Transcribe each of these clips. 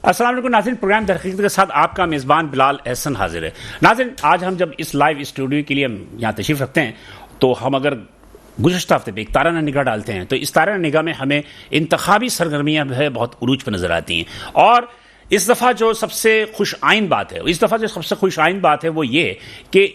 अस्सलाम वालेकुम नाज़रीन, प्रोग्राम दरहकीकत के साथ आपका मेज़बान बिलाल एहसन हाजिर है। नाज़रीन, आज हम जब इस लाइव स्टूडियो के लिए यहाँ तशरीफ़ रखते हैं तो हम अगर गुज़श्ता हफ्ते पे एक ताराना निगाह डालते हैं तो इस ताराना निगाह में हमें इंतखाबी सरगर्मियाँ है बहुत उरूज पर नज़र आती हैं। और इस दफ़ा जो सबसे खुश आइन बात है वो ये कि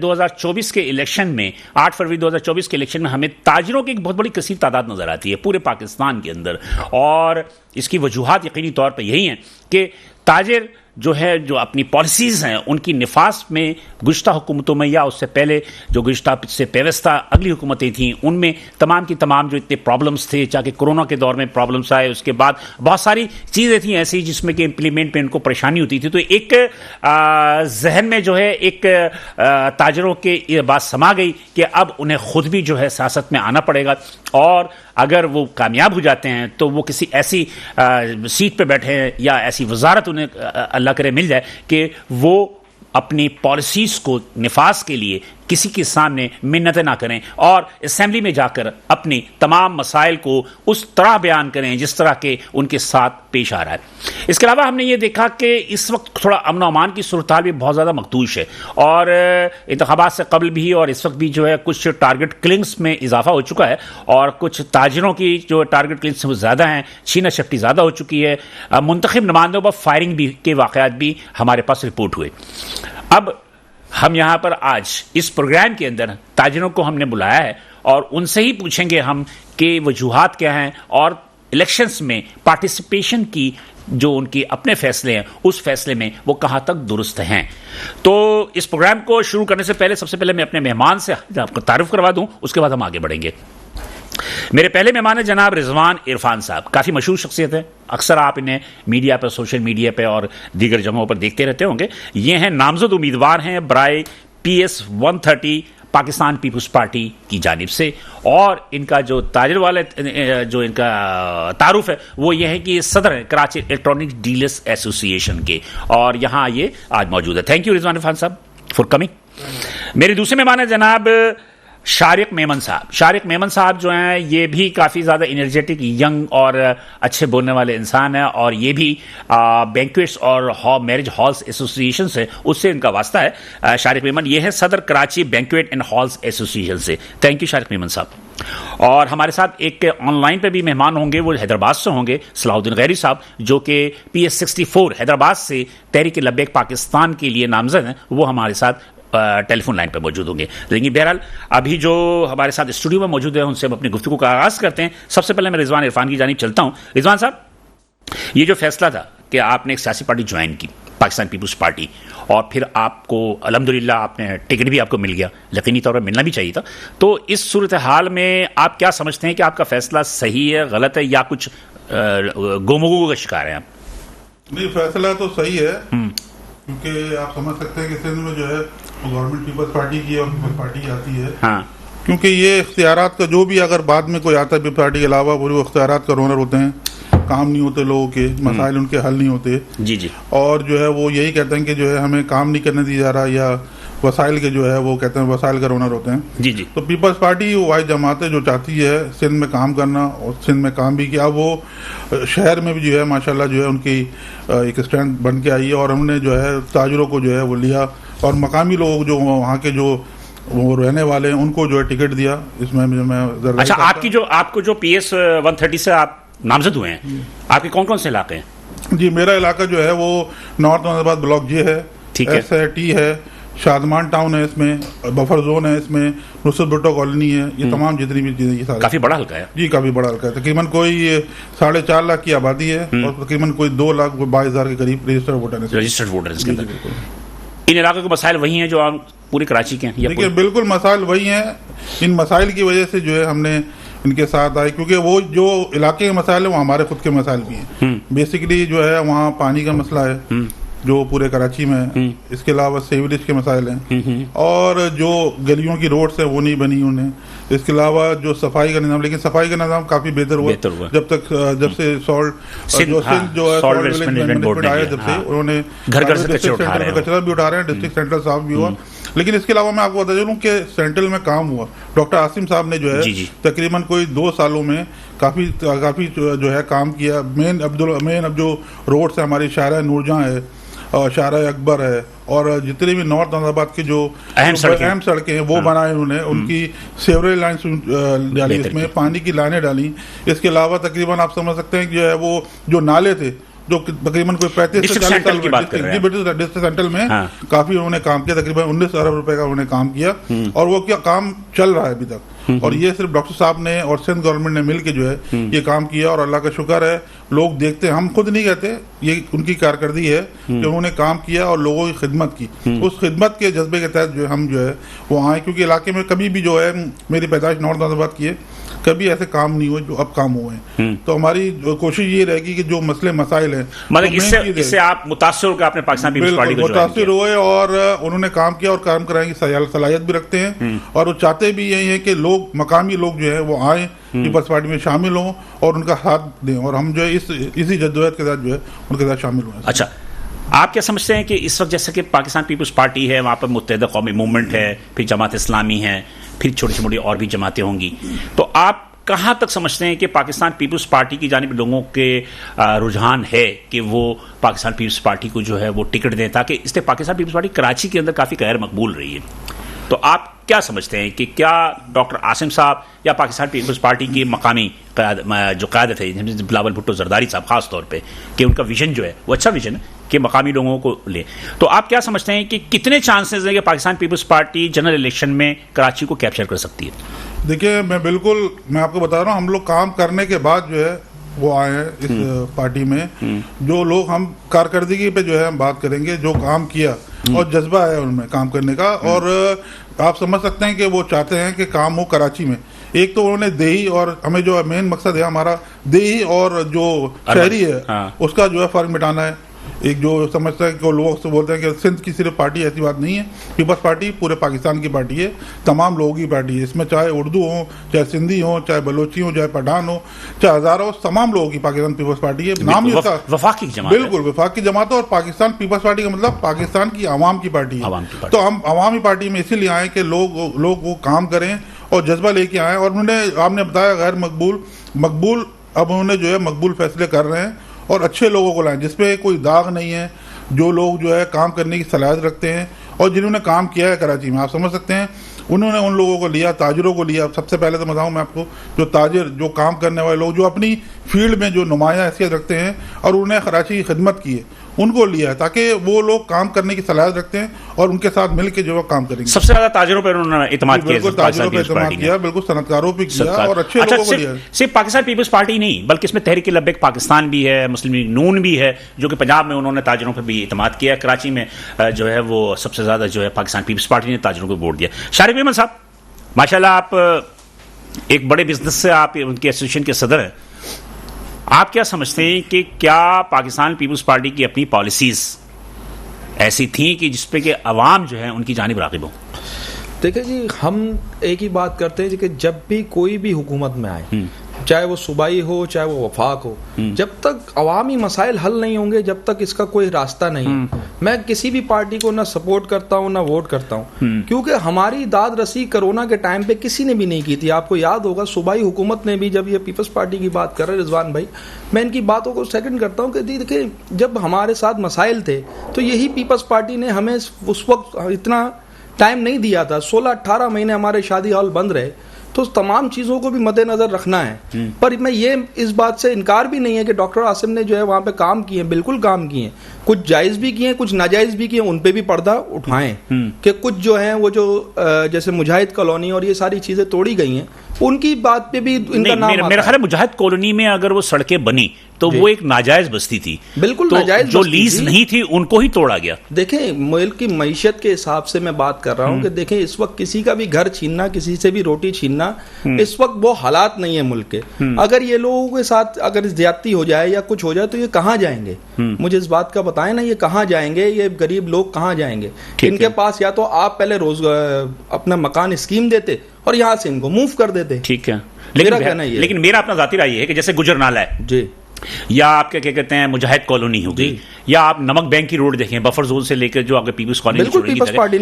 2024 के इलेक्शन में 8 फरवरी 2024 के इलेक्शन में हमें ताजिरों की एक बहुत बड़ी कसीर तादाद नज़र आती है पूरे पाकिस्तान के अंदर। और इसकी वजूहात यकीनी तौर पर यही हैं कि ताजिर जो अपनी पॉलिसीज़ हैं उनकी निफास में गुज़श्ता हुकूमतों में या उससे पहले जो गुज़श्ता से पेवस्ता अगली हुकूमतें थीं उनमें तमाम की तमाम जो इतने प्रॉब्लम्स थे, चाहे कोरोना के दौर में प्रॉब्लम्स आए, उसके बाद बहुत सारी चीज़ें थी ऐसी जिसमें कि इम्प्लीमेंट में इनको परेशानी होती थी। तो एक जहन में एक ताजरों के ये बात समा गई कि अब उन्हें खुद भी सियासत में आना पड़ेगा और अगर वो कामयाब हो जाते हैं तो वो किसी ऐसी सीट पे बैठे हैं या ऐसी वजारत उन्हें अल्लाह करे मिल जाए कि वो अपनी पॉलिसीज़ को निफाज के लिए किसी के सामने मिन्नतें ना करें और असेंबली में जाकर अपनी तमाम मसाइल को उस तरह बयान करें जिस तरह के उनके साथ पेश आ रहा है। इसके अलावा हमने ये देखा कि इस वक्त थोड़ा अमन अमान की सूरत हाल भी बहुत ज़्यादा मखदूश है और इंतखाबात से कबल भी और इस वक्त भी कुछ टारगेट किलिंग्स में इजाफा हो चुका है और कुछ ताजिरों की जो टारगेट किलिंग्स वो ज़्यादा हैं, छीना झपटी ज़्यादा हो चुकी है, मुंतखब नुमाइंदों पर फायरिंग भी के वाक़यात भी हमारे पास रिपोर्ट हुए। अब हम यहाँ पर आज इस प्रोग्राम के अंदर ताजिरों को हमने बुलाया है और उनसे ही पूछेंगे हम कि वजूहात क्या हैं और इलेक्शंस में पार्टिसिपेशन की जो उनके अपने फैसले हैं उस फैसले में वो कहाँ तक दुरुस्त हैं। तो इस प्रोग्राम को शुरू करने से पहले सबसे पहले मैं अपने मेहमान से आपको तारुफ करवा दूं, उसके बाद हम आगे बढ़ेंगे। मेरे पहले मेहमान है जनाब रिजवान इरफान साहब, काफ़ी मशहूर शख्सियत है, अक्सर आप इन्हें मीडिया पर, सोशल मीडिया पर और दीगर जगहों पर देखते रहते होंगे। ये हैं नामजद उम्मीदवार हैं बराए PS 130 पाकिस्तान पीपल्स पार्टी की जानिब से और इनका जो ताजिर वाले जो इनका तारुफ है वो ये है कि ये सदर है कराची इलेक्ट्रॉनिक डीलर्स एसोसिएशन के और यहाँ ये आज मौजूद है। थैंक यू रिजवान इरफान साहब फॉर कमिंग। मेरे दूसरे मेहमान है जनाब शारिक मेमन साहब। शारिक मेमन साहब जो हैं ये भी काफ़ी ज़्यादा एनर्जेटिक, यंग और अच्छे बोलने वाले इंसान हैं और ये भी बैंक्वेट्स और मैरिज हॉल्स एसोसिएशन से उससे इनका वास्ता है। शारिक मेमन ये है सदर Karachi banquet and halls association से। थैंक यू शारिक मेमन साहब। और हमारे साथ एक ऑनलाइन पे भी मेहमान होंगे, वो हैदराबाद से होंगे, सलाहुद्दीन गैरी साहब जो कि PS 64 हैदराबाद से तहरीक लब्बैक पाकिस्तान के लिए नामजद हैं, वो हमारे साथ टेलीफोन लाइन पर मौजूद होंगे। लेकिन बहरहाल अभी जो हमारे साथ स्टूडियो में मौजूद है उनसे हम अपनी गुफ्तगू का आगाज़ करते हैं। सबसे पहले मैं रिजवान इरफान की जानिब चलता हूँ। रिजवान साहब, ये जो फैसला था कि आपने एक सियासी पार्टी ज्वाइन की, पाकिस्तान पीपल्स पार्टी, और फिर आपको अल्हम्दुलिल्लाह आपने टिकट भी आपको मिल गया, यकीनी तौर पर मिलना भी चाहिए था, तो इस सूरत हाल में आप क्या समझते हैं कि आपका फैसला सही है, गलत है या कुछ गोमगो का शिकार है आप? नहीं, फैसला तो सही है क्योंकि आप समझ सकते हैं कि सिंध में गवर्नमेंट पीपल्स पार्टी की और पीपल्स पार्टी की आती है। हाँ। क्योंकि ये इख्तियारात का जो भी अगर बाद में कोई आता है पीपल्स पार्टी के अलावा वो इख्तियारात का ओनर होते हैं, काम नहीं होते लोगों के, मसाइल उनके हल नहीं होते जी और वो यही कहते हैं कि हमें काम नहीं करने दिया जा रहा या वसाइल के वो कहते हैं वसाइल का ओनर होते हैं जी। तो पीपल्स पार्टी वो वाहिद जमात है जो चाहती है सिंध में काम करना और सिंध में काम भी किया। वो शहर में भी माशाल्लाह उनकी एक स्टैंड बन के आई है और हमने ताजिरों को वो लिया और मकामी लोग जो वहाँ के वो रहने वाले हैं उनको टिकट दिया। इसमें मैं अच्छा, आपको जो PS 130 से आप नामजद हुए हैं, आपके कौन कौन से इलाके हैं? जी, मेरा इलाका वो नॉर्थ नाज़िराबाद ब्लॉक J है, SIT है, शादमान टाउन है, इसमें बफर जोन है, इसमें नुसरत भुट्टो कॉलोनी है, ये तमाम जितनी भी चीज़ें, ये सारी काफ़ी बड़ा हल्का है जी, काफ़ी बड़ा हल्का है। तकरीबन कोई 4.5 लाख की आबादी है और तकरीबन कोई 2,22,000 के करीब रजिस्टर्ड वोटर है। इन इलाकों के मसाइल वही हैं जो आप पूरे कराची के हैं? देखिए, बिल्कुल मसाइल वही हैं। इन मसाइल की वजह से हमने इनके साथ आए क्योंकि वो जो इलाके के मसाइल है वो हमारे खुद के मसाइल भी हैं। बेसिकली वहाँ पानी का मसला है जो पूरे कराची में है, इसके अलावा सीवरेज के मसाइल हैं और जो गलियों की रोड्स है वो नहीं बनी उन्हें, इसके अलावा जो सफाई का निज़ाम, लेकिन सफाई का निज़ाम काफ़ी बेहतर हुआ जब से मैनेजमेंट आया, जब से उन्होंने घर से कचरा भी उठा रहे हैं, डिस्ट्रिक्ट सेंटर साफ भी हुआ, लेकिन इसके अलावा मैं आपको बता चलूं कि सेंट्रल में काम हुआ, डॉक्टर आसिम साहब ने जो है तकरीबन कोई 2 सालों में काफ़ी जो है काम किया। मेन अब जो रोड्स है हमारी, शाहरा नूरजहां है और शाहरा अकबर है, और जितने भी नॉर्थ अहमदाबाद की जो अहम सड़कें हैं वो बनाए उन्होंने। उनकी सेवरेज लाइन्स डाली, इसमें पानी की लाइनें डाली। इसके अलावा तकरीबन आप समझ सकते हैं कि जो है वो जो नाले थे जो तकरीबन कोई 35 से 40 साल डिस्ट्रिक्ट सेंट्रल में काफी उन्होंने काम किया, तकरीबन 19 अरब रुपए का उन्होंने काम किया, और वो क्या काम चल रहा है अभी तक। और ये सिर्फ डॉक्टर साहब ने और सिंध गवर्नमेंट ने मिलकर जो है ये काम किया, और अल्लाह का शुक्र है लोग देखते हैं, हम खुद नहीं कहते, ये उनकी कारकर्दगी है कि उन्होंने काम किया और लोगों की खिदमत की। उस खिदमत के जज्बे के तहत जो हम जो है वो आए, क्योंकि इलाके में कभी भी जो है, मेरी पैदाइश नॉर्थ अहमदाबाद की है, कभी ऐसे काम नहीं हुए जो अब काम हुए हैं। तो हमारी कोशिश ये रहेगी कि जो मसले मसाइल हैं, मतलब इससे आप मुतासिर होकर आपने पाकिस्तान पीपल्स पार्टी को मुतासिर हुए और उन्होंने काम किया और काम कराने की सलाहियत भी रखते हैं, और वो चाहते भी यही है कि लोग, मकामी लोग जो है वो आए पीपल्स पार्टी में शामिल हों और उनका साथ दें, और हम जो है इसी जद्दोजहद के साथ जो है उनके साथ शामिल हुए। अच्छा, आप क्या समझते हैं कि इस वक्त जैसे कि पाकिस्तान पीपल्स पार्टी है, वहाँ पर मुत्तहिदा कौमी मूवमेंट है, फिर जमात इस्लामी है, फिर छोटी मोटी और भी जमातें होंगी, तो आप कहाँ तक समझते हैं कि पाकिस्तान पीपल्स पार्टी की जानिब लोगों के रुझान है कि वो पाकिस्तान पीपल्स पार्टी को जो है वो टिकट दें, ताकि इसलिए पाकिस्तान पीपल्स पार्टी कराची के अंदर काफ़ी गैर मकबूल रही है? तो आप क्या समझते हैं कि क्या डॉक्टर आसिम साहब या पाकिस्तान पीपल्स पार्टी की मकामी जो क़यादत है, बिलावल भुट्टो जरदारी साहब खास तौर पे, कि उनका विजन जो है वो अच्छा विजन है कि मकामी लोगों को ले, तो आप क्या समझते हैं कि कितने चांसेस हैं कि Pakistan peoples party general election में कराची को कैप्चर कर सकती है? देखिए, मैं आपको बता रहा हूँ, हम लोग काम करने के बाद जो है वो आए हैं इस पार्टी में। जो लोग, हम कारकर्दगी पे जो है हम बात करेंगे, जो काम किया और जज्बा है उनमें काम करने का, और आप समझ सकते हैं कि वो चाहते हैं कि काम हो कराची में। एक तो उन्होंने देही, और हमें जो मेन मकसद है हमारा देही और जो शहरी है उसका जो है फर्क मिटाना है। एक जो समझता है कि लोग से बोलते हैं कि सिंध की सिर्फ पार्टी, ऐसी बात नहीं है। पीपल्स पार्टी पूरे पाकिस्तान की पार्टी है, तमाम लोगों की पार्टी है। इसमें चाहे उर्दू हो, चाहे सिंधी हो, चाहे बलोची हो, चाहे पठान हो, चाहे हज़ारा हो, तमाम लोगों की पाकिस्तान पीपल्स पार्टी है। नाम ही उसका वफाकी जमात, बिल्कुल वफाकी जमात है। और पाकिस्तान पीपल्स पार्टी का मतलब पाकिस्तान की आवाम की पार्टी है। तो हम आवामी पार्टी में इसीलिए आए कि लोग वो काम करें और जज्बा लेके आए। और आपने बताया गैर मकबूल, अब उन्होंने जो है मकबूल फैसले कर रहे हैं और अच्छे लोगों को लाएं जिसपे कोई दाग नहीं है, जो लोग जो है काम करने की सलाहियत रखते हैं और जिन्होंने काम किया है कराची में। आप समझ सकते हैं उन्होंने उन लोगों को लिया, ताजरों को लिया। सबसे पहले तो बताऊं मैं आपको, जो ताजिर, जो काम करने वाले लोग, जो अपनी फील्ड में जो नुमाया हैसियत रखते हैं और उन्हें कराची की खिदमत की है, उनको लिया है, ताकि वो लोग काम करने की सलाहियत रखते हैं और उनके साथ मिलकर जो काम करेंगे। सबसे ज्यादा ताजिरों पर उन्होंने इत्मीनान किया, बिल्कुल ताजिरों पर इत्मीनान किया, बिल्कुल सनतकारों पर किया और अच्छे लोगों को लिया। सिर्फ पाकिस्तान पीपल्स पार्टी नहीं, बल्कि इसमें तहरीक लब्बैक पाकिस्तान भी है, मुस्लिम लीग नून भी है, जो कि पंजाब में उन्होंने ताजिरों पर भी इत्मीनान किया। कराची में जो है वो सबसे ज्यादा जो है पाकिस्तान पीपल्स पार्टी ने ताजिरों को वोट दिया। शारिक अहमद साहब, माशाल्लाह आप एक बड़े बिजनेस से, आप उनके एसोसिएशन के सदर हैं, आप क्या समझते हैं कि क्या पाकिस्तान पीपल्स पार्टी की अपनी पॉलिसीज ऐसी थी कि जिसपे कि अवाम जो है उनकी जानिब राग़िब हो? देखिए जी, हम एक ही बात करते हैं कि जब भी कोई भी हुकूमत में आए, चाहे वो सूबाई हो चाहे वो वफाक हो, जब तक अवामी मसाइल हल नहीं होंगे, जब तक इसका कोई रास्ता नहीं है। मैं किसी भी पार्टी को ना सपोर्ट करता हूँ ना वोट करता हूँ, क्योंकि हमारी दाद रसी कोरोना के टाइम पे किसी ने भी नहीं की थी। आपको याद होगा सूबाई हुकूमत ने भी, जब ये पीपल्स पार्टी की बात कर रहे हैं रिजवान भाई, मैं इनकी बातों को सेकंड करता हूँ कि देखिए, जब हमारे साथ मसाइल थे तो यही पीपल्स पार्टी ने हमें उस वक्त इतना टाइम नहीं दिया था। 16-18 महीने हमारे शादी हॉल बंद रहे, तो तमाम चीज़ों को भी मद्देनजर रखना है। पर मैं ये इस बात से इनकार भी नहीं है कि डॉक्टर आसिम ने जो है वहाँ पे काम किए, बिल्कुल काम किए, कुछ जायज़ भी किए, कुछ नाजायज़ भी किए, उन पे भी पर्दा उठाएं कि कुछ जो है वो जो जैसे मुजाहिद कॉलोनी और ये सारी चीज़ें तोड़ी गई हैं, उनकी बात पे भी इनका नाम मेरा ख्याल है मुजाहिद कॉलोनी में अगर वो सड़कें बनी तो वो एक नाजायज बस्ती थी, बिल्कुल तो नाजायज जो लीज नहीं थी उनको ही तोड़ा गया। देखें, मुल्क की मईशत के हिसाब से मैं बात कर रहा हूँ कि देखें, इस वक्त किसी का भी घर छीनना, किसी से भी रोटी छीनना, इस वक्त वो हालात नहीं है मुल्क के। अगर ये लोगों के साथ अगर ज्यादती हो जाए या कुछ हो जाए तो ये कहाँ जाएंगे? मुझे इस बात का बताएं ना, ये कहाँ जाएंगे? ये गरीब लोग कहाँ जाएंगे? इनके पास या तो आप पहले अपना मकान स्कीम देते और यहाँ से इनको मूव कर देते। ठीक है, लेकिन मेरा अपना जाती राय है कि जैसे गुजर नाला है जी, या आपके क्या कहते हैं मुजाहिद कॉलोनी होगी, या आप नमक बैंक की रोड देखें, बफर जोन से लेकर जो आगे पीपल्स कॉलोनी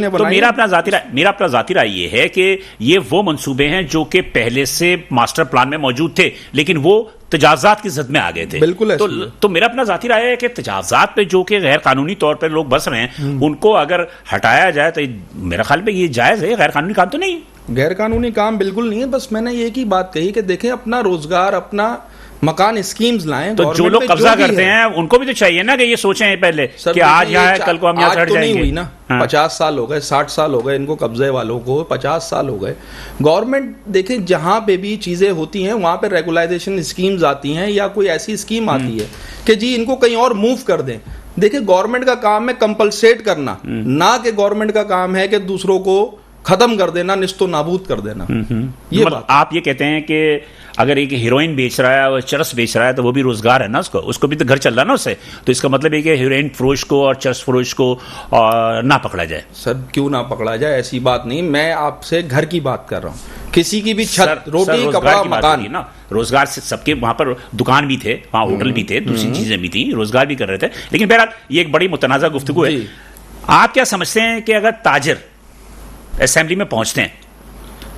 तो मेरा अपना जाती राय ये है कि ये वो मंसूबे हैं जो कि पहले से मास्टर प्लान में मौजूद थे, लेकिन वो तजावजात की जद में आ गए थे। बिल्कुल तो मेरा अपना जाती राय है कि तजावजात पे जो कि गैर कानूनी तौर पर लोग बस रहे हैं, उनको अगर हटाया जाए तो मेरा ख्याल में ये जायज है, गैर कानूनी काम तो नहीं। गैर कानूनी काम बिल्कुल नहीं है। बस मैंने एक ही बात कही कि देखें अपना रोजगार, अपना मकान स्कीम्स लाएं। तो जो लोग कब्जा करते हैं उनको भी तो चाहिए ना कि ये सोचें पहले कि आज यहाँ है कल को हम यहाँ से हट जाएंगे। नहीं हुई ना, 50 साल हो गए, 60 साल हो गए इनको कब्जे वालों को, 50 साल हो गए। गवर्नमेंट देखें जहां पे भी चीजें होती हैं वहां पे रेगुलाइजेशन स्कीम्स आती हैं या कोई ऐसी स्कीम आती है कि जी इनको कहीं और मूव कर दें। देखिए गवर्नमेंट का काम है कंपलसेट करना, ना कि गवर्नमेंट का काम है कि दूसरों को खत्म कर देना, निस्तो नाबूद कर देना। ये बात आप ये कहते हैं कि अगर एक हीरोइन बेच रहा है और चरस बेच रहा है तो वो भी रोजगार है ना, उसको भी तो घर चल रहा है ना उससे। तो इसका मतलब है कि हीरोइन फरोश को और चरस फरोश को ना पकड़ा जाए। सर क्यों ना पकड़ा जाए, ऐसी बात नहीं। मैं आपसे घर की बात कर रहा हूँ, किसी की भी छत, रोटी, कपड़ा, मकान ना, रोजगार से सबके वहां पर दुकान भी थे, वहां होटल भी थे, दूसरी चीजें भी थी, रोजगार भी कर रहे थे। लेकिन बहरहाल ये एक बड़ी मुतनाज़ा गुफ्तगू है। आप क्या समझते हैं कि अगर ताजिर असेंबली में पहुंचते हैं,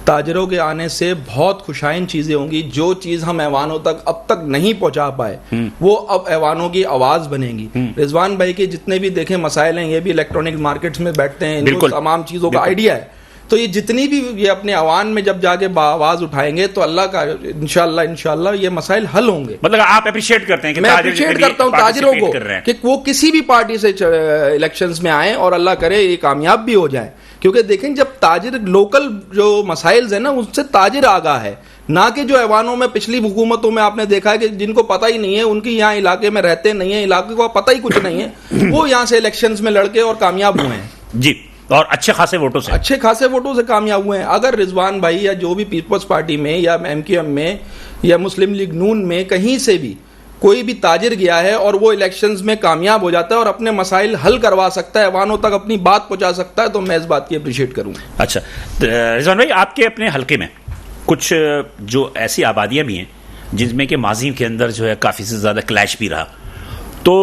ताजरों के आने से बहुत खुशाइन चीजें होंगी। जो चीज हम ऐवानों तक अब तक नहीं पहुंचा पाए वो अब ऐवानों की आवाज बनेगी। रिजवान भाई के जितने भी देखें मसाइल हैं, ये भी इलेक्ट्रॉनिक मार्केट्स में बैठते हैं, इनको तमाम चीजों का आइडिया है। तो ये जितनी भी ये अपने आवान में जब जाके आवाज उठाएंगे तो अल्लाह का इंशाल्लाह ये मसाइल हल होंगे। मतलब आप अप्रिशिएट करते हैं कि मैं अप्रिशिएट करता हूं ताजिरों को कि वो किसी भी पार्टी से इलेक्शंस में आए और अल्लाह करे ये कामयाब भी हो जाए। क्योंकि देखें जब ताजिर लोकल जो मसाइल्स है ना उससे ताजिर आगाह है, ना कि जो ऐवानों में पिछली हुकूमतों में आपने देखा है कि जिनको पता ही नहीं है, उनकी यहाँ इलाके में रहते नहीं है, इलाके को पता ही कुछ नहीं है, वो यहाँ से इलेक्शंस में लड़के और कामयाब हुए हैं जी, और अच्छे खासे वोटों से कामयाब हुए हैं। अगर रिजवान भाई या जो भी पीपल्स पार्टी में या MQM में या मुस्लिम लीग नून में कहीं से भी कोई भी ताजिर गया है और वो इलेक्शंस में कामयाब हो जाता है और अपने मसाइल हल करवा सकता है, ऐवानों तक अपनी बात पहुंचा सकता है, तो मैं इस बात की अप्रिशिएट करूंगा। अच्छा रिजवान भाई, आपके अपने हलके में कुछ जो ऐसी आबादियां भी हैं जिनमें कि माजी के अंदर जो है काफ़ी से ज़्यादा क्लैश भी रहा, तो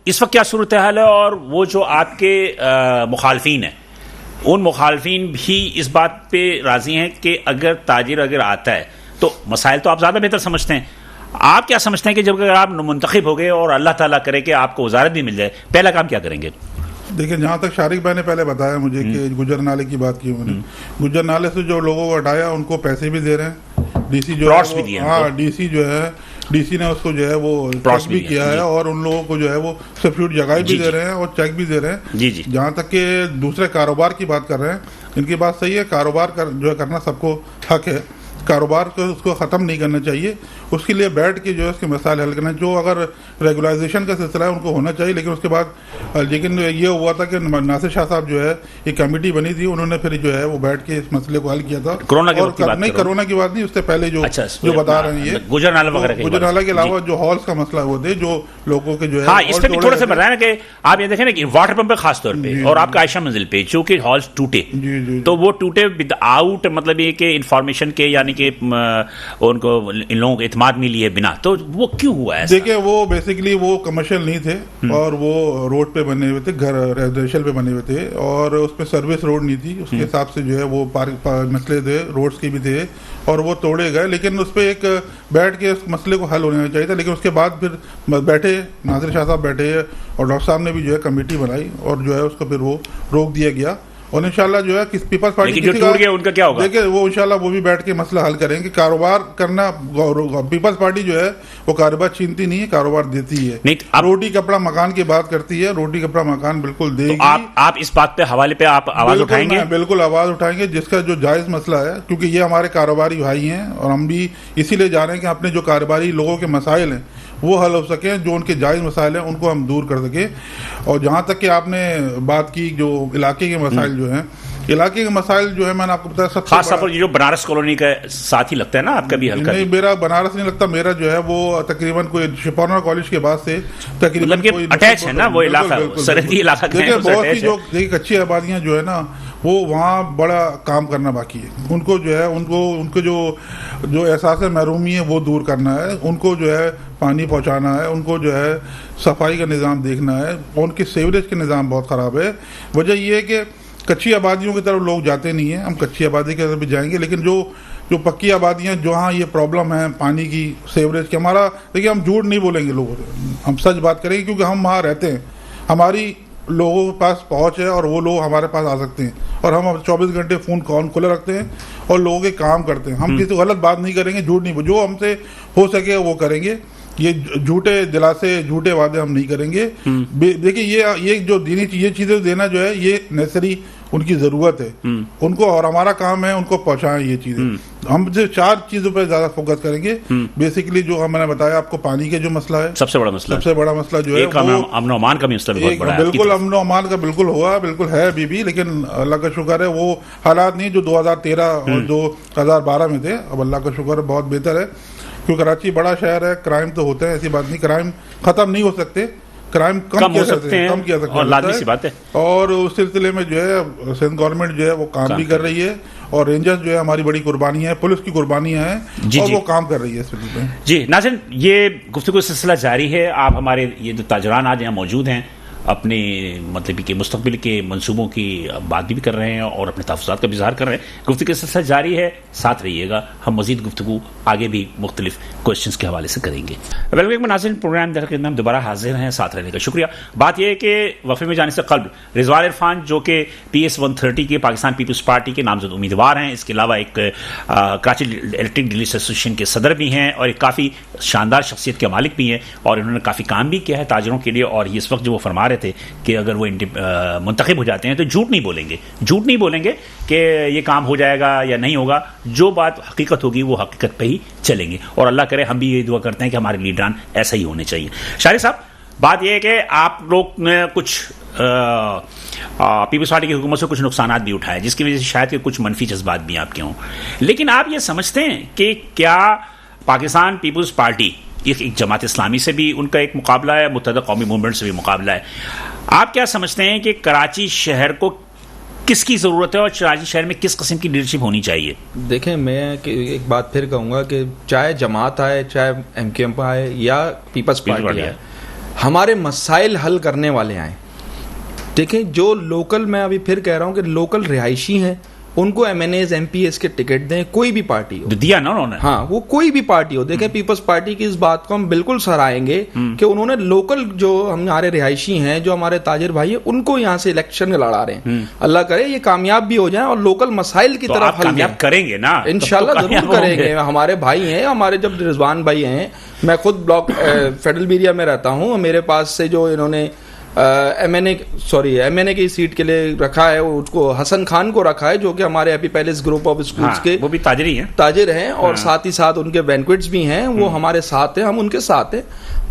इस वक्त क्या सूरत हाल है? और वो जो आपके मुखालफीन हैं, उन मुखालफीन भी इस बात पे राजी हैं कि अगर ताजिर अगर आता है तो मसाइल तो आप ज़्यादा बेहतर समझते हैं, आप क्या समझते हैं कि जब अगर आप मुंतखब हो गए और अल्लाह ताला करे कि आपको वजारत भी मिल जाए, पहला काम क्या करेंगे? देखिए जहाँ तक शारिक भाई ने पहले बताया मुझे कि गुजर नाले की बात की उन्होंने, गुजर नाले से जो लोगों को हटाया उनको पैसे भी दे रहे हैं, डीसी जो है हाँ डीसी जो है डीसी ने उसको जो है वो चेक भी किया है और उन लोगों को जो है वो सब्सिट्यूट जगह भी दे रहे हैं और चेक भी दे रहे हैं। जी जी। जहाँ तक कि दूसरे कारोबार की बात कर रहे हैं, इनकी बात सही है, कारोबार जो है करना सबको हक है, कारोबार को उसको ख़त्म नहीं करना चाहिए, उसके लिए बैठ के जो है उसके मसाइल हल करना। जो अगर रेगुलाइजेशन का सिलसिला है उनको होना चाहिए, लेकिन उसके बाद लेकिन ये हुआ था कि नासिर शाह साहब जो है एक कमेटी बनी थी, उन्होंने फिर जो है वो बैठ के इस मसले को हल किया था। कोरोना की बात नहीं, उससे पहले जो बता रहे हैं ये गुजर नाला वगैरह, गुजर नाला के अलावा जो हॉल्स का मसला वो थे, जो लोगों के जो है इस पर भी थोड़ा सा बताया ना कि आप ये देखें ना कि वाटर पंप पे खास तौर पे और आपका आयशा मंजिल पे जो कि हॉल्स टूटे, तो वो टूटे विदाउट मतलब ये कि इंफॉर्मेशन के, यानी कि उनको इन लोगों को इत्मीनान नहीं लिए बिना, तो वो क्यों हुआ है? देखिए वो बेसिकली वो कमर्शियल नहीं थे और वो रोड पे बने हुए थे, घर रेजिडेंशियल पे बने हुए थे और उसमें सर्विस रोड नहीं थी, उसके हिसाब से जो है वो मसले थे, रोड्स के भी थे और वो तोड़े गए। लेकिन उस पर एक बैठ के उस मसले को हल होना चाहिए था, लेकिन उसके बाद फिर बैठे नासिर शाह साहब बैठे और डॉक्टर साहब ने भी जो है कमेटी बनाई और जो है उसको फिर वो रोक दिया गया और इंशाल्लाह जो है किस पीपल्स पार्टी जो टूट गया उनका क्या होगा? देखिए वो इंशाल्लाह वो भी बैठ के मसला हल करेंगे। कारोबार करना, पीपल्स पार्टी जो है वो कारोबार छीनती नहीं है, कारोबार देती है। रोटी कपड़ा मकान की बात करती है, रोटी कपड़ा मकान बिल्कुल देगी। तो आप इस बात पे हवाले पे आप आवाज उठाएंगे? बिल्कुल आवाज उठाएंगे, जिसका जो जायज मसला है, क्योंकि ये हमारे कारोबारी भाई हैं और हम भी इसीलिए जा रहे हैं कि अपने जो कारोबारी लोगों के मसाइल हैं वो हल हो सके, जो उनके जायज़ मसाइल हैं उनको हम दूर कर सके। और जहाँ तक कि आपने बात की जो इलाके के मसाइल जो हैं, इलाके के मसाइल जो है मैंने आपको बताया सबसे खास तौर पर जो बनारस कॉलोनी का साथ ही लगता है ना आपका भी हल्का? नहीं, मेरा बनारस नहीं लगता, मेरा जो है वो तकरीबन कोई शिपौना कॉलेज के बाद से तकरीबन मतलब अटैच है ना वो इलाका, सरहदी इलाका। देखिए बहुत सी जो कच्ची आबादियाँ जो है ना वो वहाँ बड़ा काम करना बाकी है, उनको जो है उनको जो एहसास महरूमी है वो दूर करना है, उनको जो है पानी पहुंचाना है, उनको जो है सफाई का निज़ाम देखना है, उनके सीवरेज के निज़ाम बहुत ख़राब है। वजह ये है कि कच्ची आबादियों की तरफ लोग जाते नहीं हैं, हम कच्ची आबादी की तरफ भी जाएंगे, लेकिन जो पक्की आबादियाँ जहाँ ये प्रॉब्लम है पानी की, सीवरेज की, हमारा देखिए हम झूठ नहीं बोलेंगे लोगों से, हम सच बात करेंगे क्योंकि हम वहाँ रहते हैं, हमारी लोगों के पास पहुँच है और वो लोग हमारे पास आ सकते हैं, और हम 24 घंटे फ़ोन कॉल खुले रखते हैं और लोगों के काम करते हैं। हम किसी को गलत बात नहीं करेंगे, झूठ नहीं, जो हमसे हो सके वो करेंगे, ये झूठे दिलासे, झूठे वादे हम नहीं करेंगे। देखिए ये जो देनी ये चीज़ें देना जो है ये नेसेसरी उनकी ज़रूरत है उनको, और हमारा काम है उनको पहुंचाएं ये चीज़ें। हम जो 4 चीज़ों पर ज़्यादा फोकस करेंगे। बेसिकली जो मैंने बताया आपको, पानी के जो मसला है, सबसे बड़ा मसला जो है अमन अमान का भी मसला बहुत बड़ा है। बिल्कुल अमन अमान का बिल्कुल होगा, बिल्कुल है अभी भी, लेकिन अल्लाह का शुक्र है वो हालात नहीं जो 2013 और 2012 में थे। अब अल्लाह का शुक्र है बहुत बेहतर है, क्योंकि कराची बड़ा शहर है, क्राइम तो होते हैं, ऐसी बात नहीं, क्राइम खत्म नहीं हो सकते, क्राइम कम किया सकते हैं, कम किया सकते हैं, और लाजमी सी बात है। और उस सिलसिले में जो है सिंध गवर्नमेंट जो है वो काम भी कर रही है, और रेंजर्स जो है हमारी बड़ी कुर्बानी है, पुलिस की कुर्बानियां हैं, और वो काम कर रही है इस सिलसिले में। जी नाज़रीन, ये गुफ्तगू सिलसिला जारी है। आप हमारे ये जो ताजरान आज यहाँ मौजूद हैं अपने मतलब कि मुस्तकबिल के मंसूबों की बात भी कर रहे हैं और अपने तहफ़्फ़ुज़ात का भी इज़हार कर रहे हैं। गुफ्तगू का सिलसिला जारी है, साथ रहिएगा, हम मज़ीद गुफ्तगू आगे भी मुख्तलिफ क्वेश्चंस के हवाले से करेंगे। वेलकम नाज़रीन, प्रोग्राम देख के हम दोबारा हाजिर हैं, साथ रहने का शुक्रिया। बात यह है कि वफ़े में जाने से कबल रिजवान इरफान जो कि PS 130 के पाकिस्तान पीपल्स पार्टी के नामजद उम्मीदवार हैं, इसके अलावा एक कराची इलेक्ट्रिक डीलर्स एसोसिएशन के सदर भी हैं और एक काफ़ी शानदार शख्सियत के मालिक भी हैं, और इन्होंने काफ़ी काम भी किया है ताजरों के लिए। और इस वक्त जो वो फरमा थे कि अगर वो मुंतखब हो जाते हैं तो झूठ नहीं बोलेंगे कि ये काम हो जाएगा या नहीं होगा, जो बात हकीकत होगी वो हकीकत पे ही चलेंगे, और अल्लाह करे हम भी ये दुआ करते हैं कि हमारे लीडरान ऐसा ही होने चाहिए। शारिक साहब, बात यह है कि आप लोग ने कुछ पीपल्स पार्टी की हुकूमत से कुछ नुकसान भी उठाए, जिसकी वजह से शायद के कुछ मनफी जज्बात भी आपके हों, लेकिन आप ये समझते हैं कि क्या पाकिस्तान पीपल्स पार्टी एक जमात इस्लामी से भी उनका एक मुकाबला है, मुत्तहदा कौमी मूवमेंट से भी मुकाबला है, आप क्या समझते हैं कि कराची शहर को किसकी ज़रूरत है और कराची शहर में किस किस्म की लीडरशिप होनी चाहिए? देखें, मैं एक बात फिर कहूँगा कि चाहे जमात आए, चाहे MKM आए या पीपल्स पार्टी आए, हमारे मसाइल हल करने वाले आए। देखें, जो लोकल, मैं अभी फिर कह रहा हूँ कि लोकल रिहायशी हैं, उनको MNAs MPs के टिकट दें, कोई भी पार्टी हो, दिया ना उन्होंने, हाँ वो कोई भी पार्टी हो। देखें, पीपल्स पार्टी की इस बात को हम बिल्कुल सराहेंगे कि उन्होंने लोकल जो हमारे रिहायशी हैं, जो हमारे ताजिर भाई हैं, उनको यहाँ से इलेक्शन लड़ा रहे हैं। अल्लाह करे ये कामयाब भी हो जाए और लोकल मसाइल की तरफ कामयाब करेंगे ना, इंशाल्लाह जरूर करेंगे। हमारे भाई हैं, हमारे जब रिजवान भाई हैं, मैं खुद ब्लॉक फेडरल एरिया में रहता हूँ, मेरे पास से जो इन्होंने MNA की सीट के लिए रखा है, उसको हसन खान को रखा है, जो कि हमारे happy palace group of schools के वो भी ताजिर हैं और साथ ही साथ उनके बैंक्वेट्स भी हैं, वो हमारे साथ हैं, हम उनके साथ हैं।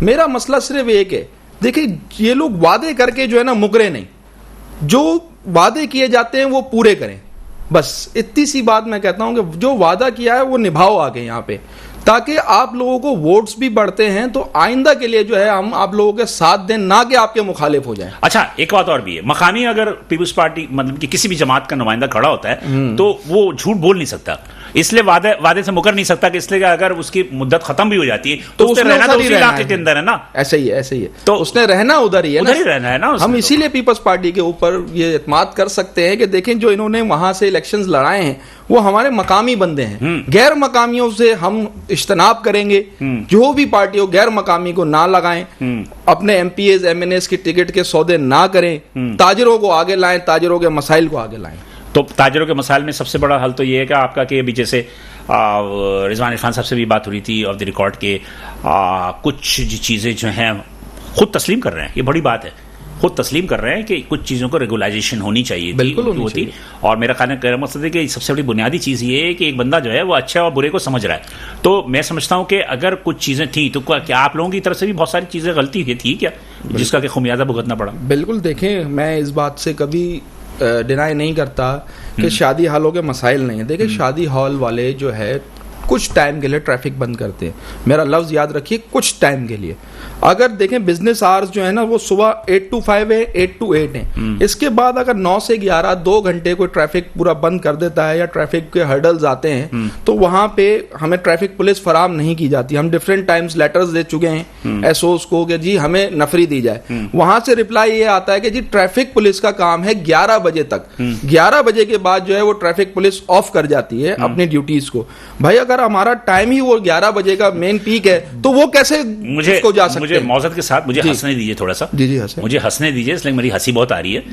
मेरा मसला सिर्फ एक है, देखिए ये लोग वादे करके जो है ना मुकरे नहीं, जो वादे किए जाते हैं वो पूरे करें, बस इतनी सी बात मैं कहता हूं कि जो वादा किया है वो निभाओ आगे यहाँ पे, ताकि आप लोगों को वोट्स भी बढ़ते हैं, तो आइंदा के लिए जो है हम आप लोगों के साथ दें, ना कि आपके मुखालिफ हो जाएं। अच्छा, एक बात और भी है, मकामी अगर पीपल्स पार्टी मतलब कि किसी भी जमात का नुमाइंदा खड़ा होता है तो वो झूठ बोल नहीं सकता, इसलिए वादे से मुकर नहीं सकता कि इसलिए अगर उसकी मुद्दत खत्म भी हो जाती है तो उसने रहना तो उसी इलाके के अंदर है ना, ऐसे ही है, तो उसने रहना उधर ही रहना है ना। हम इसीलिए पीपल्स पार्टी के ऊपर ये एतमाद कर सकते हैं कि देखें, जो इन्होंने वहां से इलेक्शंस लड़ाए हैं वो हमारे मकामी बंदे हैं, गैर मकामियों से हम इज्तनाब करेंगे, जो भी पार्टी हो गैर मकामी को ना लगाएं, अपने MPs MNAs की टिकट के सौदे ना करें, ताजिरों को आगे लाएं, ताजिरों के मसाइल को आगे लाएं। तो ताजिरों के मसाइल में सबसे बड़ा हल तो ये है कि आपका कि अभी जैसे रिजवान इरफान साहब से भी बात हो रही थी ऑफ द रिकॉर्ड के कुछ चीज़ें जो हैं खुद तस्लीम कर रहे हैं, ये बड़ी बात है, खुद तस्लीम कर रहे हैं कि कुछ चीज़ों को रेगुलाइजेशन होनी चाहिए, बिल्कुल होती। और मेरा कहने मकसद है कि सबसे बड़ी बुनियादी चीज़ ये है कि एक बंदा जो है वो अच्छे और बुरे को समझ रहा है। तो मैं समझता हूँ कि अगर कुछ चीज़ें थी तो क्या आप लोगों की तरफ से भी बहुत सारी चीज़ें गलती थी क्या, जिसका कि खुमियाजा भुगतना पड़ा? बिल्कुल, देखें, मैं इस बात से कभी डिनाई नहीं करता कि शादी हॉलों के मसाइल नहीं है। देखिए, शादी हॉल वाले जो है कुछ टाइम के लिए ट्रैफिक बंद करते हैं, मेरा लफ्ज़ याद रखिए, कुछ टाइम के लिए। अगर देखें बिजनेस आवर्स जो है ना वो सुबह 8 to 5 है, 8 to 8 है। इसके बाद अगर 9 से 11 2 घंटे कोई ट्रैफिक पूरा बंद कर देता है या ट्रैफिक के हर्डल्स आते हैं तो वहां पे हमें ट्रैफिक पुलिस फराम नहीं की जाती। हम डिफरेंट टाइम्स लेटर्स दे चुके हैं एसओस को कि जी हमें नफरी दी जाए। वहां से रिप्लाई ये आता है कि जी ट्रैफिक पुलिस का काम है 11 बजे तक, 11 बजे के बाद जो है वो ट्रैफिक पुलिस ऑफ कर जाती है अपनी ड्यूटीज को। भाई अगर हमारा टाइम ही वो 11 बजे का मेन पीक है तो वो कैसे उसको जा सकते मुझे मौजूद के साथ मुझे हंसने दीजिए थोड़ा सा। जी हंसे, मुझे हंसने दीजिए, इसलिए मेरी हंसी बहुत आ रही है।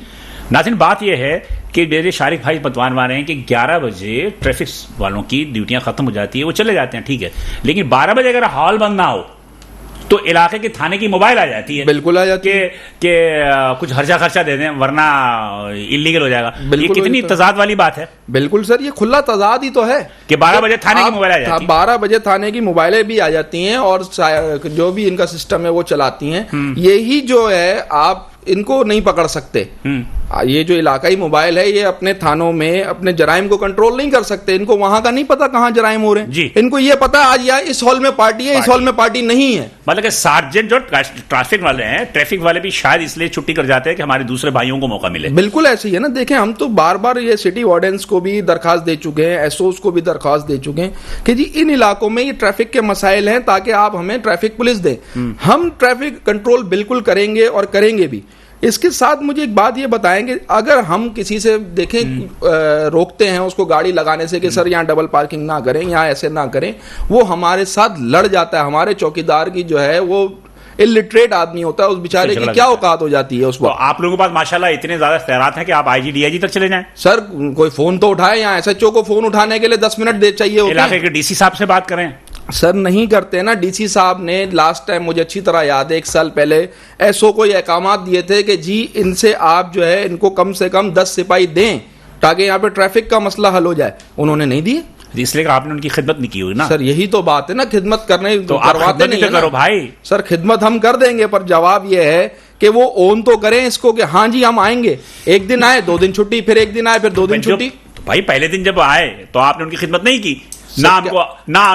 नाज़रीन, बात यह है कि मेरे शारिक भाई बतवान रहे हैं कि 11 बजे ट्रैफिक वालों की ड्यूटियां खत्म हो जाती है, वो चले जाते हैं, ठीक है। लेकिन 12 बजे अगर हॉल बंद ना हो तो इलाके के थाने की मोबाइल आ जाती है, बिल्कुल आ जाती है कि कुछ खर्चा खर्चा दे दें वरना इलीगल हो जाएगा। ये कितनी तजाद वाली बात है। बिल्कुल सर, ये खुला तजाद ही तो है कि 12 बजे थाने की मोबाइल आ जाती है। 12 बजे थाने की मोबाइलें भी आ जाती हैं और जो भी इनका सिस्टम है वो चलाती हैं। यही जो है आप इनको नहीं पकड़ सकते। ये जो इलाकाई मोबाइल है ये अपने थानों में अपने जराइम को कंट्रोल नहीं कर सकते। इनको वहां का नहीं पता कहां जराइम हो रहे हैं। इनको ये पता आज यार इस हॉल में पार्टी है, इस हॉल में पार्टी नहीं है। मतलब कि सार्जेंट जो ट्रैफिक वाले हैं, ट्रैफिक वाले भी शायद इसलिए छुट्टी कर जाते हैं कि हमारे दूसरे भाइयों को मौका मिले। बिल्कुल ऐसे ही है ना। देखें हम तो बार बार ये सिटी वार्डन्स को भी दरखास्त दे चुके हैं, एसओस को भी दरखास्त दे चुके हैं कि जी इन इलाकों में ये ट्रैफिक के मसाइल हैं ताकि आप हमें ट्रैफिक पुलिस दें। हम ट्रैफिक कंट्रोल बिल्कुल करेंगे और करेंगे भी। इसके साथ मुझे एक बात ये बताएंगे, अगर हम किसी से देखें रोकते हैं उसको गाड़ी लगाने से कि सर यहाँ डबल पार्किंग ना करें, यहाँ ऐसे ना करें, वो हमारे साथ लड़ जाता है। हमारे चौकीदार की जो है वो इलिटरेट आदमी होता है, उस बेचारे की क्या औकात हो जाती है उस वक्त। तो आप लोगों के पास माशाल्लाह इतने ज्यादा इख्तियारात हैं कि आप आईजी डीआईजी तक चले जाएं। सर कोई फोन तो उठाए, यहाँ एसएचओ को फोन उठाने के लिए 10 मिनट दे चाहिए होते हैं। इलाके के डीसी साहब से बात करें। सर नहीं करते ना। डीसी साहब ने लास्ट टाइम मुझे अच्छी तरह याद है 1 साल पहले एसओ को ये अहकामात दिए थे कि जी इनसे आप जो है इनको कम से कम 10 सिपाही दें ताकि यहाँ पे ट्रैफिक का मसला हल हो जाए। उन्होंने नहीं दिए, इसलिए आपने उनकी खिदमत नहीं की हुई ना। सर यही तो बात है ना, खिदमत करने तो करवाते नहीं करो भाई। सर खिदमत हम कर देंगे पर जवाब ये है कि वो ओन तो करें इसको कि हाँ जी हम आएंगे। एक दिन आए 2 दिन छुट्टी, फिर 1 दिन आए फिर 2 दिन छुट्टी। तो भाई पहले दिन जब आए तो आपने उनकी खिदमत नहीं की ना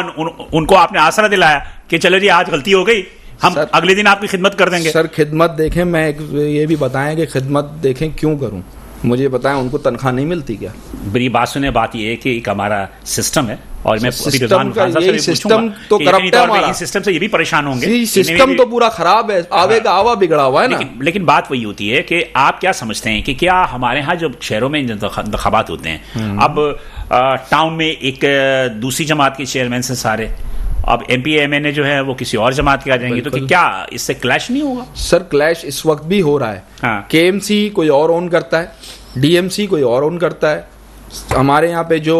उनको आपने आसरा दिलाया कि चलो जी आज गलती हो गई, हम अगले दिन आपकी खिदमत कर देंगे। सर खिदमत देखें, मैं ये भी बताएं कि खिदमत देखें क्यों करूं, मुझे बताएं उनको तनख्वाह नहीं मिलती क्या? मेरी बात सुने, बात ये है कि एक हमारा सिस्टम है और मैं सिस्टम तो करप्ट है हमारा। सिस्टम से ये भी परेशान होंगे। सिस्टम तो पूरा खराब है, आवे का आवा बिगड़ा हुआ है ना। लेकिन बात वही होती है कि आप क्या समझते हैं कि क्या हमारे यहाँ जो शहरों में इंतखाबात होते हैं, अब टाउन में एक दूसरी जमात के चेयरमैन से सारे, अब एमपी एमएनए जो है वो किसी और जमात के आ जाएंगे, तो क्या इससे क्लैश नहीं होगा? सर क्लैश इस वक्त भी हो रहा है। केएमसी कोई और ओन करता है, डीएमसी कोई और ओन करता है, हमारे यहाँ पे जो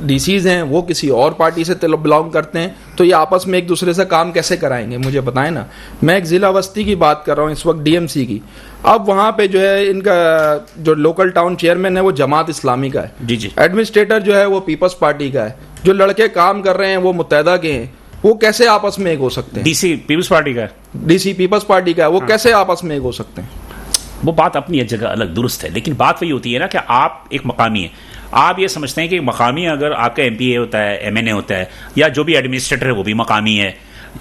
डीसीज हैं वो किसी और पार्टी से बिलोंग करते हैं, तो ये आपस में एक दूसरे से काम कैसे कराएंगे मुझे बताएं ना। मैं एक जिला बस्ती की बात कर रहा हूँ इस वक्त, डीएमसी की। अब वहाँ पे जो है इनका जो लोकल टाउन चेयरमैन है वो जमात इस्लामी का है, जी जी। एडमिनिस्ट्रेटर जो है वो पीपल्स पार्टी का है, जो लड़के काम कर रहे हैं वो मुत्तहदा के हैं, वो कैसे आपस में एक हो सकते हैं? डीसी पीपल्स पार्टी का है, डीसी पीपल्स पार्टी का है, वो कैसे आपस में एक हो सकते हैं? वो बात अपनी जगह अलग दुरुस्त है, लेकिन बात वही होती है ना कि आप एक मकामी है, आप ये समझते हैं कि मकामी अगर आपका एमपीए होता है, एमएनए होता है, या जो भी एडमिनिस्ट्रेटर है वो भी मकामी है,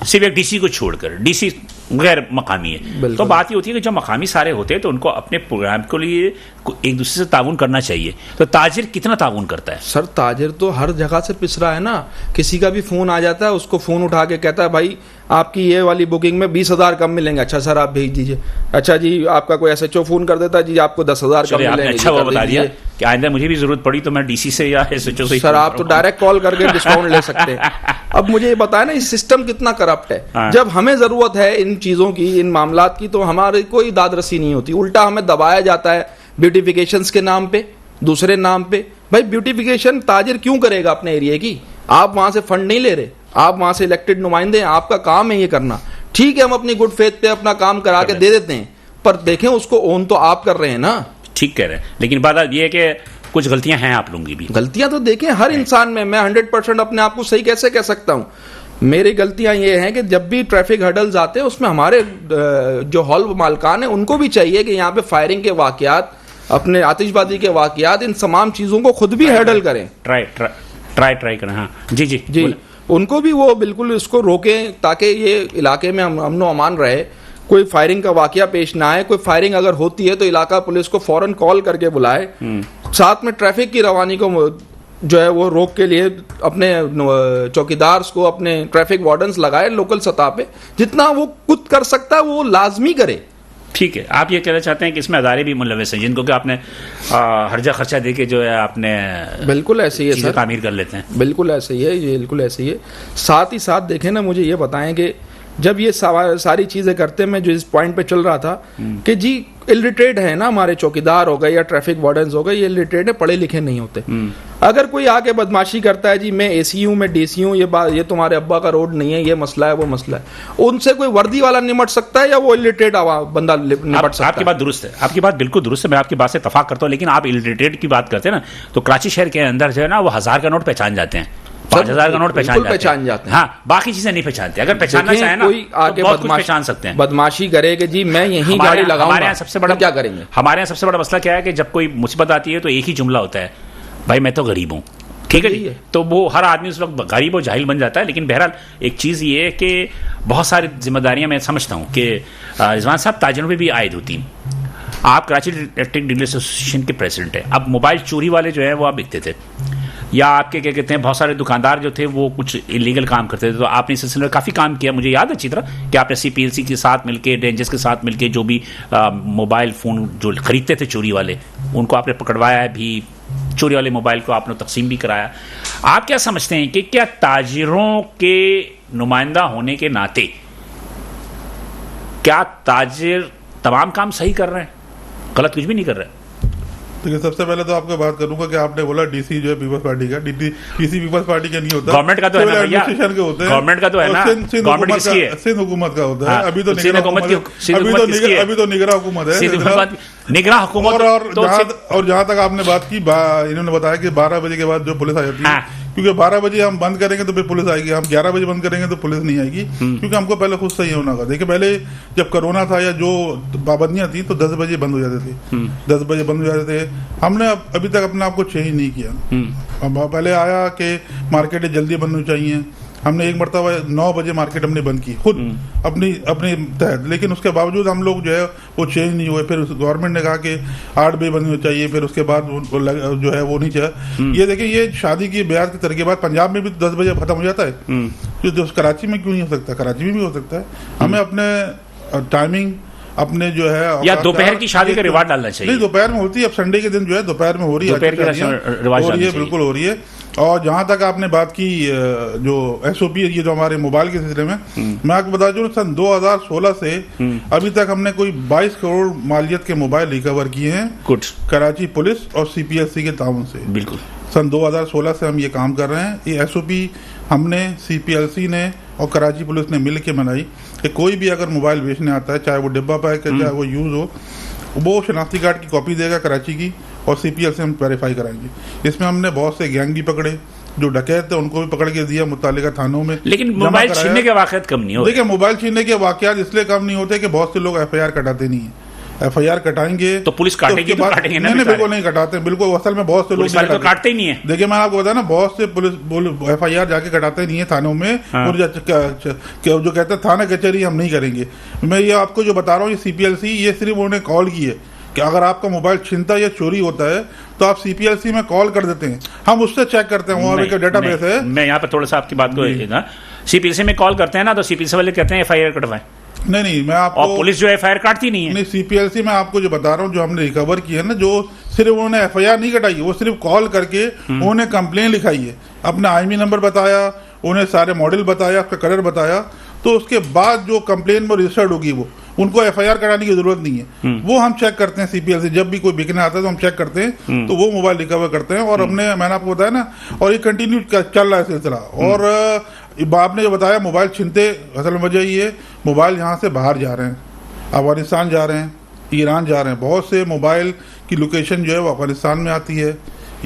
सिर्फ एक डीसी को छोड़कर, डीसी गैर मकामी है। तो बात ये होती है कि जब मकामी सारे होते हैं तो उनको अपने प्रोग्राम के लिए एक दूसरे से ताउन करना चाहिए। तो ताजिर कितना ताउन करता है? सर ताजिर तो हर जगह से पिस रहा है ना। किसी का भी फोन आ जाता है, उसको फोन उठा के कहता है भाई आपकी ये वाली बुकिंग में 20,000 कम मिलेंगे। अच्छा सर आप भेज दीजिए। अच्छा जी आपका कोई एसएचओ फोन कर देता है, जी आपको 10,000 कम मिलेंगे। अच्छा वो बता दिया कि आइंदा मुझे भी जरूरत पड़ी तो मैं डीसी से या एसएचओ से। सर आप तो डायरेक्ट कॉल करके डिस्काउंट ले सकते हैं। अब मुझे ये बताया ना इस सिस्टम कितना करप्ट है। जब हमें जरूरत है इन चीजों की, इन मामलात की, तो हमारी कोई दादरसी नहीं होती, उल्टा हमें दबाया जाता है ब्यूटिफिकेशंस के नाम पे, दूसरे नाम पे। भाई ब्यूटिफिकेशन ताजिर क्यों करेगा अपने एरिया की? आप वहां से फंड नहीं ले रहे, आप वहां से इलेक्टेड नुमाइंदे हैं, आपका काम है ये करना। ठीक है हम अपनी गुड फेथ पे अपना काम करा के दे देते हैं, पर देखें उसको ओन तो आप कर रहे हैं ना। ठीक कह रहे हैं, लेकिन बात ये है कि कुछ गलतियां हैं आप लोगों की भी। गलतियां तो देखें हर इंसान में, मैं 100% अपने आप को सही कैसे कह सकता हूं? मेरी गलतियां ये हैं कि जब भी ट्रैफिक हर्डल्स आते हैं उसमें हमारे जो हॉल मालकान है उनको भी चाहिए कि यहाँ पे फायरिंग के वाकयात, अपने आतिशबाजी के वाकयात, इन तमाम चीजों को खुद भी हैंडल करें। ट्राई करें। हाँ जी जी जी। उनको भी वो बिल्कुल इसको रोकें ताकि ये इलाके में अमनो अमान रहे, कोई फायरिंग का वाकया पेश ना आए। कोई फायरिंग अगर होती है तो इलाका पुलिस को फौरन कॉल करके बुलाए, साथ में ट्रैफिक की रवानी को जो है वो रोक के लिए अपने चौकीदार को, अपने ट्रैफिक वार्डन्स लगाए लोकल सतह पे, जितना वो खुद कर सकता है वो लाजमी करे। ठीक है, आप ये कहना चाहते हैं कि इसमें अदारे भी मुलविस हैं जिनको कि आपने हर्जा खर्चा दे के जो है आपने बिल्कुल ऐसे ही है सर, तामीर कर लेते हैं। बिल्कुल ऐसे ही है, ये बिल्कुल ऐसे ही है। साथ ही साथ देखें ना, मुझे ये बताएं कि जब ये सारी चीज़ें करते मैं जो इस पॉइंट पे चल रहा था कि जी इलिटरेट है ना, हमारे चौकीदार हो गए या ट्रैफिक वार्डन्स हो गए, ये इलिटरेट है, पढ़े लिखे नहीं होते। अगर कोई आके बदमाशी करता है, जी मैं एसी हूँ, मैं डीसी हूँ, ये तुम्हारे अब्बा का रोड नहीं है, ये मसला है, वो मसला है, उनसे कोई वर्दी वाला निपट सकता है या वो इलिटरेट बंदा निपट सकता है? आपकी बात दुरुस्त है, आपकी बात बिल्कुल दुरुस्त है, मैं आपकी बात से इत्तेफाक करता हूँ। लेकिन आप इलिटरेट की बात करते हैं ना, तो कराची शहर के अंदर जो है ना वो 1000 का नोट पहचान जाते हैं, 5000 का नोट पहचान जाते हैं। हाँ, बाकी चीजें नहीं पहचानते। अगर पहचानना चाहे ना कोई आके तो बहुत कुछ पहचान सकते हैं। बदमाशी करे कि जी मैं यहीं गाड़ी लगाऊंगा, हमारे यहाँ सबसे बड़ा क्या करेंगे? हमारे यहाँ सबसे बड़ा मसला क्या है कि जब कोई मुसीबत आती है तो एक ही जुमला होता है, भाई मैं तो गरीब हूँ। ठीक है जी, तो वो हर आदमी उस वक्त गरीब और जाहिल बन जाता है। लेकिन बहरहाल एक चीज़ ये है कि बहुत सारी जिम्मेदारियां मैं समझता हूँ कि रिजवान साहब ताजरों पर भी आयद होती हैं। आप कराची इलेक्ट्रिक डीलर एसोसिएशन के प्रेसिडेंट हैं। अब मोबाइल चोरी वाले जो है वो आप दिखते थे, या आपके क्या कहते हैं बहुत सारे दुकानदार जो थे वो कुछ इलीगल काम करते थे, तो आपने इस सिलसिले में काफ़ी काम किया। मुझे याद है अच्छी तरह कि आपने CPLC के साथ मिलकर, रेंजर्स के साथ मिलकर जो भी मोबाइल फ़ोन जो खरीदते थे चोरी वाले, उनको आपने पकड़वाया भी, चोरी वाले मोबाइल को आपने तकसीम भी कराया। आप क्या समझते हैं कि क्या ताजिरों के नुमाइंदा होने के नाते क्या ताजिर तमाम काम सही कर रहे हैं, गलत कुछ भी नहीं कर रहे? देखिए, सबसे पहले तो आपको बात करूंगा कि आपने बोला डीसी जो है पीपल्स पार्टी का, डीसी पीपल्स पार्टी का नहीं होता, गवर्नमेंट का तो है ना भैया, एडमिनिस्ट्रेशन के होते हैं, गवर्नमेंट का तो है ना, गवर्नमेंट किसकी है? सिंध हुकूमत का होता है। अभी तो सिंध हुकूमत की, अभी तो निगरान हुकूमत है, निगरान हुकूमत। और जहां तक आपने बात की, इन्होंने बताया कि 12 बजे के बाद जो पुलिस आ जाती है, क्योंकि 12 बजे हम बंद करेंगे तो फिर पुलिस आएगी, हम 11 बजे बंद करेंगे तो पुलिस नहीं आएगी, क्योंकि हमको पहले खुद सही होना था। देखिए, पहले जब कोरोना था या जो पाबंदियां थी तो 10 बजे बंद हो जाते थे, 10 बजे बंद हो जाते थे। हमने अभी तक अपने आप को चेंज नहीं किया। पहले आया कि मार्केटें जल्दी बंद होनी चाहिए, हमने एक मरतबा 9 बजे मार्केट हमने बंद की खुद अपनी तहत, लेकिन उसके बावजूद हम लोग जो है वो चेंज नहीं हुए। फिर गवर्नमेंट ने कहा कि 8 बजे बंद होनी चाहिए, फिर उसके बाद जो है वो नहीं चाहिए। ये देखिए, ये शादी की ब्याह के तरीके बाद पंजाब में भी 10 बजे खत्म हो जाता है, जो कराची में क्यों नहीं हो सकता? कराची में भी हो सकता है। हमें अपने टाइमिंग, अपने जो है, या दोपहर की शादी का रिवाज डालना चाहिए। नहीं, दोपहर में होती है, अब संडे के दिन जो है दोपहर में हो रही है, बिल्कुल हो रही है। और जहां तक आपने बात की जो SOP, ये जो हमारे मोबाइल के सिलसिले में, मैं आपको बता दूं, सन 2016 से अभी तक हमने कोई 22 करोड़ मालियत के मोबाइल रिकवर किए हैं, कुछ कराची पुलिस और CPLC के ताउन से। बिल्कुल, सन 2016 से हम ये काम कर रहे हैं। ये SOP हमने, CPLC ने और कराची पुलिस ने मिल के बनाई कि कोई भी अगर मोबाइल बेचने आता है, चाहे वो डिब्बा पैक है, चाहे वो यूज हो, वो शनाख्ती कार्ड की कॉपी देगा कराची की, और CPL से हम वेरीफाई कराएंगे। इसमें हमने बहुत से गैंग भी पकड़े, जो डकैत थे उनको भी पकड़ के दिया मुतालिका थानों में। लेकिन मोबाइल छीनने के वाक़यात कम नहीं होते। देखिए, मोबाइल छीनने के वाक़यात इसलिए कम नहीं होते कि बहुत से लोग FIR कटाते नहीं है। FIR कटाएंगे तो पुलिस काटेगी, तो काटेंगे ना? नहीं, बिल्कुल नहीं कटाते, बिल्कुल। असल में बहुत से लोग तो काटते ही नहीं है। देखिए, मैं आपको बताया ना, बहुत से पुलिस FIR जाके कटाते नहीं है थानों में। और जो कहते हैं थाना कचहरी हम नहीं करेंगे। मैं ये आपको जो बता रहा हूँ, ये CPLC, ये सिर्फ उन्होंने कॉल की है कि अगर आपका मोबाइल छिनता या चोरी होता है तो आप CPLC में कॉल कर देते हैं, हम उससे चेक करते हैं, वहाँ एक डेटाबेस है। मैं यहाँ पे थोड़ा सा आपकी बात को, CPLC में कॉल करते हैं ना, तो CPLC वाले कहते हैं FIR कटवाएं। नहीं, मैं आपको, और पुलिस जो FIR काटती नहीं है। नहीं, CPLC में आपको जो बता रहा हूँ, जो हमने रिकवर की है ना, जो सिर्फ उन्होंने FIR नहीं कटाई है, वो सिर्फ कॉल करके उन्होंने कंप्लेन लिखाई है, अपना IMEI नंबर बताया, उन्हें सारे मॉडल बताया, उसका कलर बताया, तो उसके बाद जो कंप्लेन में रजिस्टर्ड होगी वो, उनको FIR कराने की जरूरत नहीं है। वो हम चेक करते हैं CPLC, जब भी कोई बिकने आता है तो हम चेक करते हैं, तो वो मोबाइल रिकवर करते हैं। और मैंने आपको बताया ना, और ये कंटिन्यू चल रहा है सिलसिला। और आपने जो बताया मोबाइल छीनते, असल में वजह ये है, मोबाइल यहाँ से बाहर जा रहे हैं, अफगानिस्तान जा रहे हैं, ईरान जा रहे हैं। बहुत से मोबाइल की लोकेशन जो है वो अफगानिस्तान में आती है,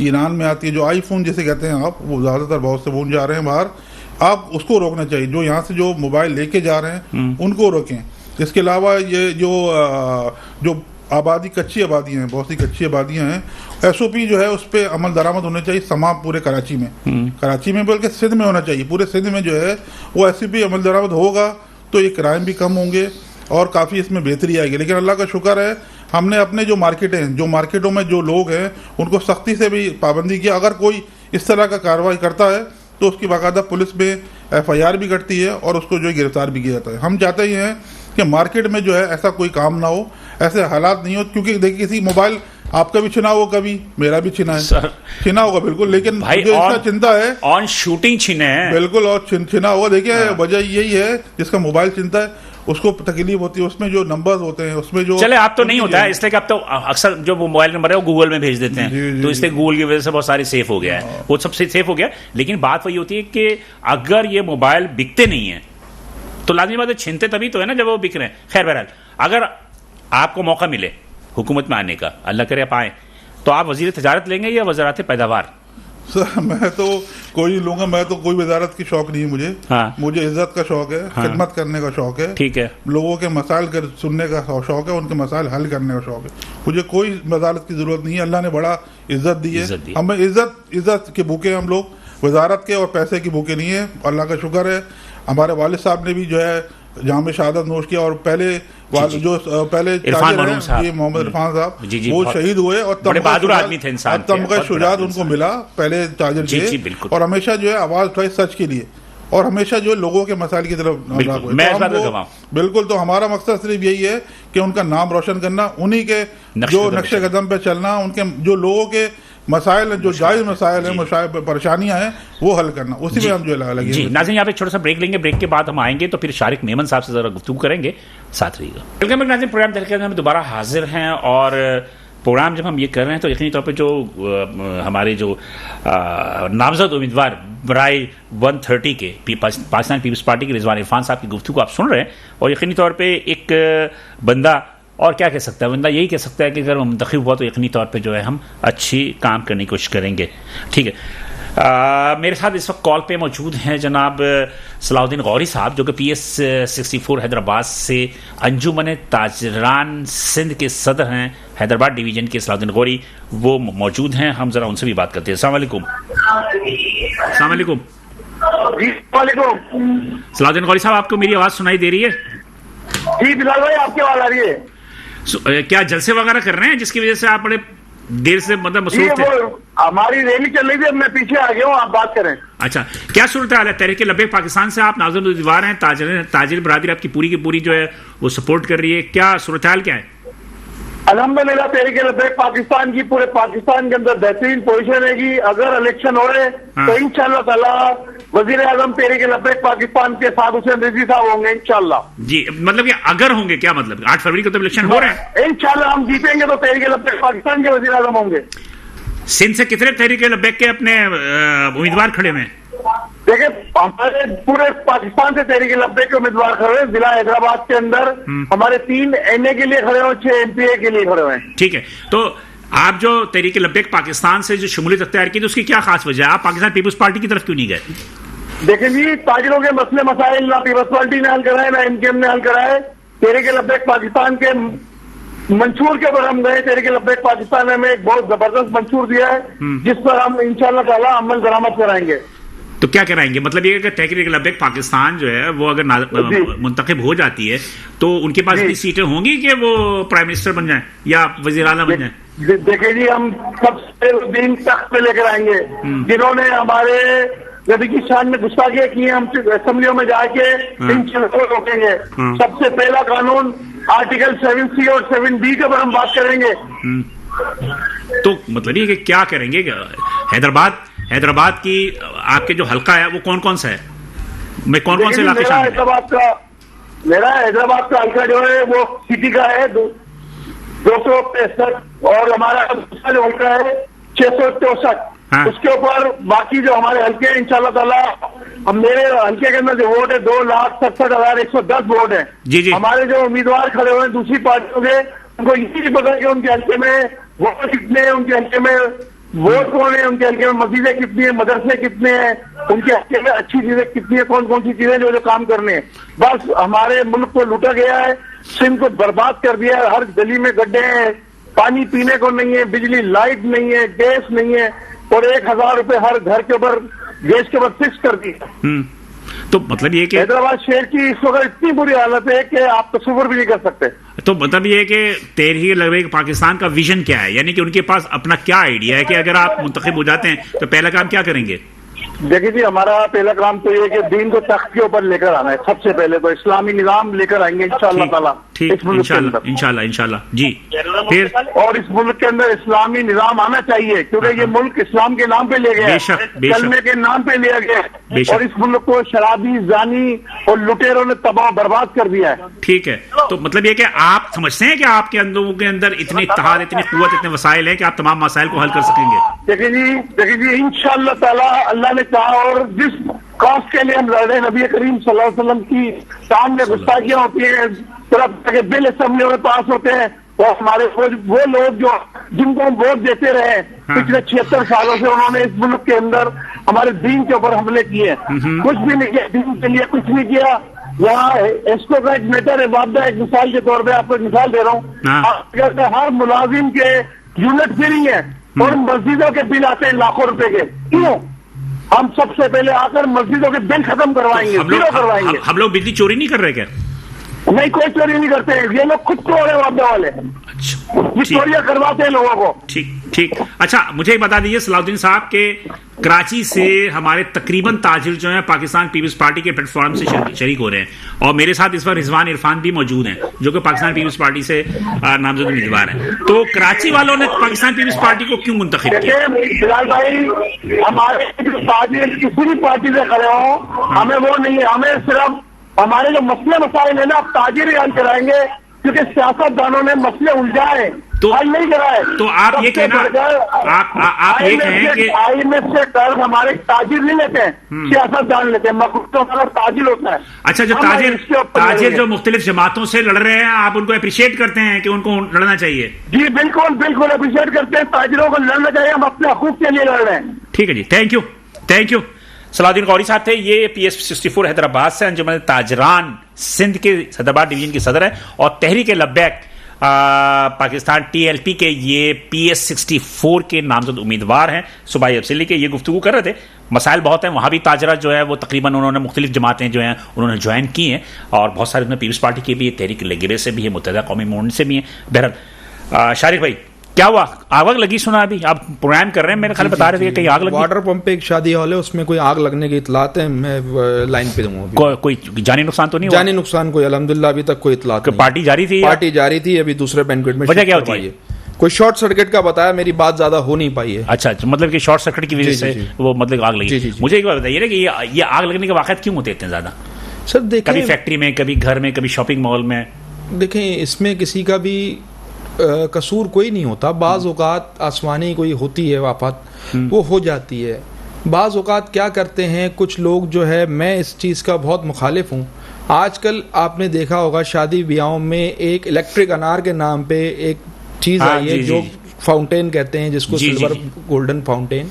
ईरान में आती है। जो iPhone जिसे कहते हैं आप, वो ज़्यादातर बहुत से फ़ोन जा रहे हैं बाहर। आप उसको रोकना चाहिए, जो यहाँ से जो मोबाइल लेके जा रहे हैं उनको रोकें। इसके अलावा ये जो आबादी कच्ची आबादियां हैं, बहुत सी कच्ची आबादियां हैं। एसओपी जो है उस पर अमल दरामद होने चाहिए तमाम पूरे कराची में, कराची में बल्कि सिंध में होना चाहिए, पूरे सिंध में जो है वो एसओपी अमल दरामद होगा तो ये क्राइम भी कम होंगे और काफ़ी इसमें बेहतरी आएगी। लेकिन अल्लाह का शुक्र है हमने अपने जो मार्केटें हैं, जो मार्केटों में जो लोग हैं उनको सख्ती से भी पाबंदी किया। अगर कोई इस तरह का कार्रवाई करता है तो उसकी बाकायदा पुलिस में FIR भी करती है और उसको जो है गिरफ्तार भी किया जाता है। हम चाहते ही हैं कि मार्केट में जो है ऐसा कोई काम ना हो, ऐसे हालात नहीं हो, क्योंकि देखिए किसी मोबाइल आपका भी छिना होगा, कभी मेरा भी छिना है, छिना होगा बिल्कुल, लेकिन भाई जो इसका चिंता है ऑन शूटिंग छिने हैं बिल्कुल, और छिना होगा। देखिए वजह यही है जिसका मोबाइल छिनता है उसको तकलीफ होती है, उसमें जो नंबर्स होते हैं उसमें जो चले आप तो नहीं होता है, इसलिए कि आप तो अक्सर जो वो मोबाइल नंबर है वो गूगल में भेज देते हैं, तो इसलिए गूगल की वजह से बहुत सारे सेफ हो गया है, वो सबसे सेफ हो गया। लेकिन बात वही होती है कि अगर ये मोबाइल बिकते नहीं है तो लाजमी बात है छीनते तभी तो है ना जब वो बिक रहे हैं। खैर बहरहाल, अगर आपको मौका मिले हुकूमत में आने का, अल्लाह करे आप आए, तो आप वजीर तजारत लेंगे या वज़ारत पैदावार? सर मैं तो कोई नहीं लूंगा, मैं तो कोई वजारत की शौक नहीं है मुझे। हाँ। मुझे इज्जत का शौक है, खिदमत करने का शौक है, ठीक है, लोगों के मसाइल कर सुनने का शौक है, उनके मसाइल हल करने का शौक है। मुझे कोई वजारत की जरूरत नहीं है, अल्लाह ने बड़ा इज्जत दी है, हमें इज्जत के भूखे हम लोग, वजारत के और पैसे के भूखे नहीं है। अल्लाह का शुक्र है हमारे वालिद साहब ने भी जो है जाम शहादत नोश किया, और पहले जो पहले मोहम्मद इरफान साहब वो शहीद हुए और बहादुर आदमी थे, इंसान तमगा शुजात उनको मिला, पहले ताजिर थे, और हमेशा जो है आवाज उठाई सच के लिए, और हमेशा जो है लोगों के मसाइल की तरफ बिल्कुल। तो हमारा मकसद सिर्फ यही है कि उनका नाम रोशन करना, उन्हीं के जो नक्शे कदम पे चलना, उनके जो लोगों के मसाइल जो जायज मसाइल हैं, परेशानियां हैं, वो हल करना, उसी में हम जो लगे। जी नाज़रीन, यहाँ पे छोटा सा ब्रेक लेंगे, ब्रेक के बाद हम आएंगे तो फिर शारिक मेमन साहब से जरा गुफ्तगू करेंगे, साथ रहिएगा। वेलकम बैक नाज़रीन, प्रोग्राम तरीके में दोबारा हाजिर हैं, और प्रोग्राम जब हम ये कर रहे हैं तो यकीनी तौर पे जो हमारे जो नामजद उम्मीदवार बराए 130 के पाकिस्तान पीपल्स पार्टी के रिजवान इरफान साहब की गुफ्तगू आप सुन रहे हैं, और यकीनी तौर पे एक बंदा और क्या कह सकता है, बंदा यही कह सकता है कि अगर वो मुंतखब हुआ तो यकीनी तौर पे जो है हम अच्छी काम करने की कोशिश करेंगे। ठीक है, मेरे साथ इस वक्त कॉल पे मौजूद हैं जनाब सलाउद्दीन गौरी साहब, जो कि PS 64 हैदराबाद से अंजुमन ताजरान सिंध के सदर हैं, हैदराबाद डिवीजन के सलाउद्दीन गौरी वो मौजूद हैं। हम जरा उनसे भी बात करते हैं। अस्सलाम वालेकुम। अस्सलाम वालेकुम। सलाउद्दीन गौरी साहब, आपको मेरी आवाज सुनाई दे रही है? जी बिलाल भाई, आपकी आवाज आ रही है। क्या जलसे वगैरह कर रहे हैं जिसकी वजह से आप बड़े देर से मतलब मसरूफ थे? हमारी रैली चल रही थी, अब मैं पीछे आ गया हूँ, आप बात करें। अच्छा, क्या सूरत हाल है? तहरीक लब्बैक पाकिस्तान से आप नाज़िर उम्मीदवार हैं, ताजिर बरादरी आपकी पूरी की पूरी जो है वो सपोर्ट कर रही है, क्या सूरत हाल क्या है? अल्हम्दुलिल्लाह तहरीक लब्बैक पाकिस्तान की पूरे पाकिस्तान के अंदर बेहतरीन पोजीशन रहेगी। अगर इलेक्शन हो रहे तो इंशाअल्लाह ताला वजीर आजम तहरीक लब्बैक पाकिस्तान के साथ हुसैन रिजवी साहब होंगे इंशाअल्लाह। जी, मतलब कि अगर होंगे, क्या मतलब 8 फरवरी को तो इलेक्शन हो रहे हैं, इंशाअल्लाह हम जीतेंगे तो तहरीक लब्बैक पाकिस्तान के वजीर आजम होंगे। सिंध से कितने तहरीक लब्बैक के अपने उम्मीदवार खड़े हुए हैं? देखिए, हमारे पूरे पाकिस्तान से तहरीक लब्बैक के उम्मीदवार खड़े हैं। जिला हैदराबाद के अंदर हमारे 3 NA के लिए खड़े हुए, 6 MPA के लिए खड़े हुए हैं। ठीक है, तो आप जो तहरीक लब्बैक पाकिस्तान से जो शमूलियत अख्तियार की, तो उसकी क्या खास वजह है? आप पाकिस्तान पीपल्स पार्टी की तरफ क्यों नहीं गए? देखिए जी, ताजिरों के मसले मसाइल ना पीपल्स पार्टी ने हल कराए, ना MKM ने हल कराए। तहरीक लब्बैक पाकिस्तान के मंशूर के ऊपर हम गए। तहरीक लब्बैक पाकिस्तान ने हमें एक बहुत जबरदस्त मंशूर दिया है, जिस पर हम इंशाअल्लाह ताला अमल दरामद कराएंगे। तो क्या कराएंगे? मतलब ये कि तहरीक लब्बैक पाकिस्तान जो है वो अगर मुंतखब हो जाती है तो उनके पास इतनी सीटें होंगी कि वो प्राइम मिनिस्टर बन जाए या वजीर आला बन जाए? देखिए जी, हम सबसे दिन तख्त पे लेकर आएंगे जिन्होंने हमारे नबी की शान में गुस्ताखियां की, हम असेंबलियों में जाके इन चीजों को रोकेंगे। सबसे पहला कानून आर्टिकल 7C और 7B के ऊपर हम बात करेंगे। तो मतलब ये कि क्या करेंगे? हैदराबाद की आपके जो हल्का है वो कौन कौन सा है? मैं कौन कौन से इलाके शामिल हैं? मेरा हैदराबाद का हल्का जो है वो सिटी का है 265, और हमारा दूसरा जो हल्का है 664। उसके ऊपर बाकी जो हमारे हल्के हैं इंशाअल्लाह ताला, हम मेरे हल्के के अंदर जो वोट है 2,67,110 वोट है। जी जी। हमारे जो उम्मीदवार खड़े हुए हैं दूसरी पार्टियों के, उनको ये नहीं पता कि उनके हल्के में वोट कितने हैं, उनके हल्के में वोट कौन है, उनके हल्के में मस्जिदें कितनी है, मदरसे कितने हैं, उनके हल्के में अच्छी चीजें कितनी है, कौन कौन सी चीजें जो काम करने हैं। बस हमारे मुल्क को लूटा गया है, सिंध को बर्बाद कर दिया है। हर गली में गड्ढे हैं, पानी पीने को नहीं है, बिजली लाइट नहीं है, गैस नहीं है, और 1,000 रुपए हर घर के ऊपर गैस के ऊपर फिक्स कर दिया। तो मतलब ये कि हैदराबाद शहर की इस वक्त इतनी बुरी हालत है कि आप तस्वीर भी नहीं कर सकते। तो मतलब ये कि तहरीक लगभग पाकिस्तान का विजन क्या है, यानी कि उनके पास अपना क्या आइडिया है कि अगर आप मुंतखब हो जाते हैं तो पहला काम क्या करेंगे? देखिए जी, हमारा पहला काम तो ये कि दीन को तख्त के ऊपर लेकर आना है। सबसे पहले तो इस्लामी निजाम लेकर आएंगे इंशाअल्लाह ताला इस मुल्क के अंदर, इंशाल्लाह जी। फिर और इस मुल्क के अंदर इस्लामी निजाम आना चाहिए, क्योंकि ये मुल्क इस्लाम के नाम पे ले गया है, कलमे के नाम पे लिया गया है, और इस मुल्क को शराबी, जानी और लुटेरों ने तबाह बर्बाद कर दिया है। ठीक है, तो मतलब ये कि आप समझते हैं कि आपके लोगों के अंदर इतनी इत्तेहाद, इतनी कुव्वत, इतने वसाइल है कि आप तमाम मसाइल को हल कर सकेंगे? देखिए जी इंशाअल्लाह ताला अल्लाह ने कहा, और जिस कॉज के लिए हम लड़ रहे हैं, नबी करीम सल्लल्लाहु अलैहि वसल्लम की सामने गुस्ताखियां होती है, तरफ के बिल असेंबली में पास होते हैं, और हमारे वो लोग जो जिनको हम वोट देते रहे पिछले 76 सालों से, उन्होंने इस मुल्क के अंदर हमारे दीन के ऊपर हमले किए, कुछ भी नहीं किया दीन के लिए, कुछ नहीं किया। यहाँ इसको का एक मैटर है वापदा, एक मिसाल के तौर पे आपको एक मिसाल दे रहा हूँ, हर मुलाजिम के यूनिट फ्री है और मस्जिदों के बिल आते हैं लाखों रुपए के। क्यों? हम सबसे पहले आकर मस्जिदों के बिल खत्म करवाएंगे, करवाएंगे। हम लोग बिजली चोरी नहीं कर रहे क्या? नहीं, कोई चोरी नहीं करते हैं, ये लोग खुद चोर है वापदा वाले, चोरियां करवाते हैं लोगों को। ठीक। अच्छा, मुझे एक बता दीजिए सलाउद्दीन साहब के कराची से हमारे तकरीबन ताजिर जो है पाकिस्तान पीपल्स पार्टी के प्लेटफॉर्म से शरीक हो रहे हैं, और मेरे साथ इस बार रिजवान इरफान भी मौजूद हैं जो कि पाकिस्तान पीपल्स पार्टी से नामजद उम्मीदवार हैं। तो कराची वालों ने पाकिस्तान पीपल्स पार्टी को क्यों मुंतखब किया? फिलहाल भाई हमारे ताजिर किसी भी पार्टी से खड़े हो, हमें वो नहीं है, हमें सिर्फ हमारे जो मसले मसाइल है ना, आप ताजिर ही हल कराएंगे, क्योंकि सियासतदानों ने मसले उलझाए, तो हल नहीं कराए। तो आप ये कहना, आप ये कहें कि IMF से कर्ज हमारे ताजिर नहीं लेते हैं, सियासतदान लेते हैं, मखलूक वाला ताजिर होता है। अच्छा, जो ताजिर जो मुख्तलिफ जमातों से लड़ रहे हैं, आप उनको अप्रिशिएट करते हैं कि उनको लड़ना चाहिए? जी बिल्कुल अप्रिशिएट करते हैं, ताजिरों को लड़ना चाहिए, हम अपने हकूक के लिए लड़ रहे हैं। ठीक है जी, थैंक यू। सलाउद्दीन गौरी साहब थे, ये PS 64 हैदराबाद से अंजुमन ताजरान सिंध के सदरबाद डिवीजन के सदर है, और तहरीक लब्बैक पाकिस्तान TLP के ये PS 64 के नामजद उम्मीदवार हैं। सूबाई अफसली के ये गुफ्तगू कर रहे थे, मसाइल बहुत हैं वहाँ भी। ताजरा जो है वो तकरीबन उन्होंने मुख्तलिफ जमातें जो हैं उन्होंने ज्वाइन की हैं, और बहुत सारे उसमें पीपल्स पार्टी के भी है, तहरीक लगिरे से भी है, मुत्तहदा कौमी मूवमेंट से भी है। बहरहाल शारिक भाई, क्या हुआ? आग लगी सुना अभी आप प्रोग्राम कर रहे हैं, मेरे ख्याल बता रहे थे कहीं आग लगी। वाटर पंप पे एक शादी हॉल है, उसमें कोई आग लगने की इतलात है, मैं लाइन पे दूंगा। कोई जानी नुकसान तो नहीं हुआ? जानी नुकसान कोई अल्हम्दुलिल्लाह अभी तक कोई इतलात नहीं। पार्टी जारी थी? पार्टी जारी थी, अभी दूसरे बैंक्वेट में। वजह क्या होती है? कोई शॉर्ट सर्किट का बताया, मेरी बात ज्यादा हो नहीं पाई है। अच्छा, मतलब कि शॉर्ट सर्किट की वजह से वो मतलब आग लगी। मुझे एक बात बताइए ना कि ये आग लगने के वाक़यात क्यों होते इतने ज्यादा? सर देखिए, कभी फैक्ट्री में, कभी घर में, कभी शॉपिंग मॉल में। देखें, इसमें किसी का भी कसूर कोई नहीं होता। बाज़ औक़ात आसमानी कोई होती है आफत, वो हो जाती है। बाज़ औक़ात क्या करते हैं कुछ लोग जो है, मैं इस चीज़ का बहुत मुखालिफ हूँ। आजकल आपने देखा होगा शादी ब्याहों में एक इलेक्ट्रिक अनार के नाम पे एक चीज़ आई है जो फाउंटेन कहते हैं, जिसको सिल्वर गोल्डन फाउंटेन,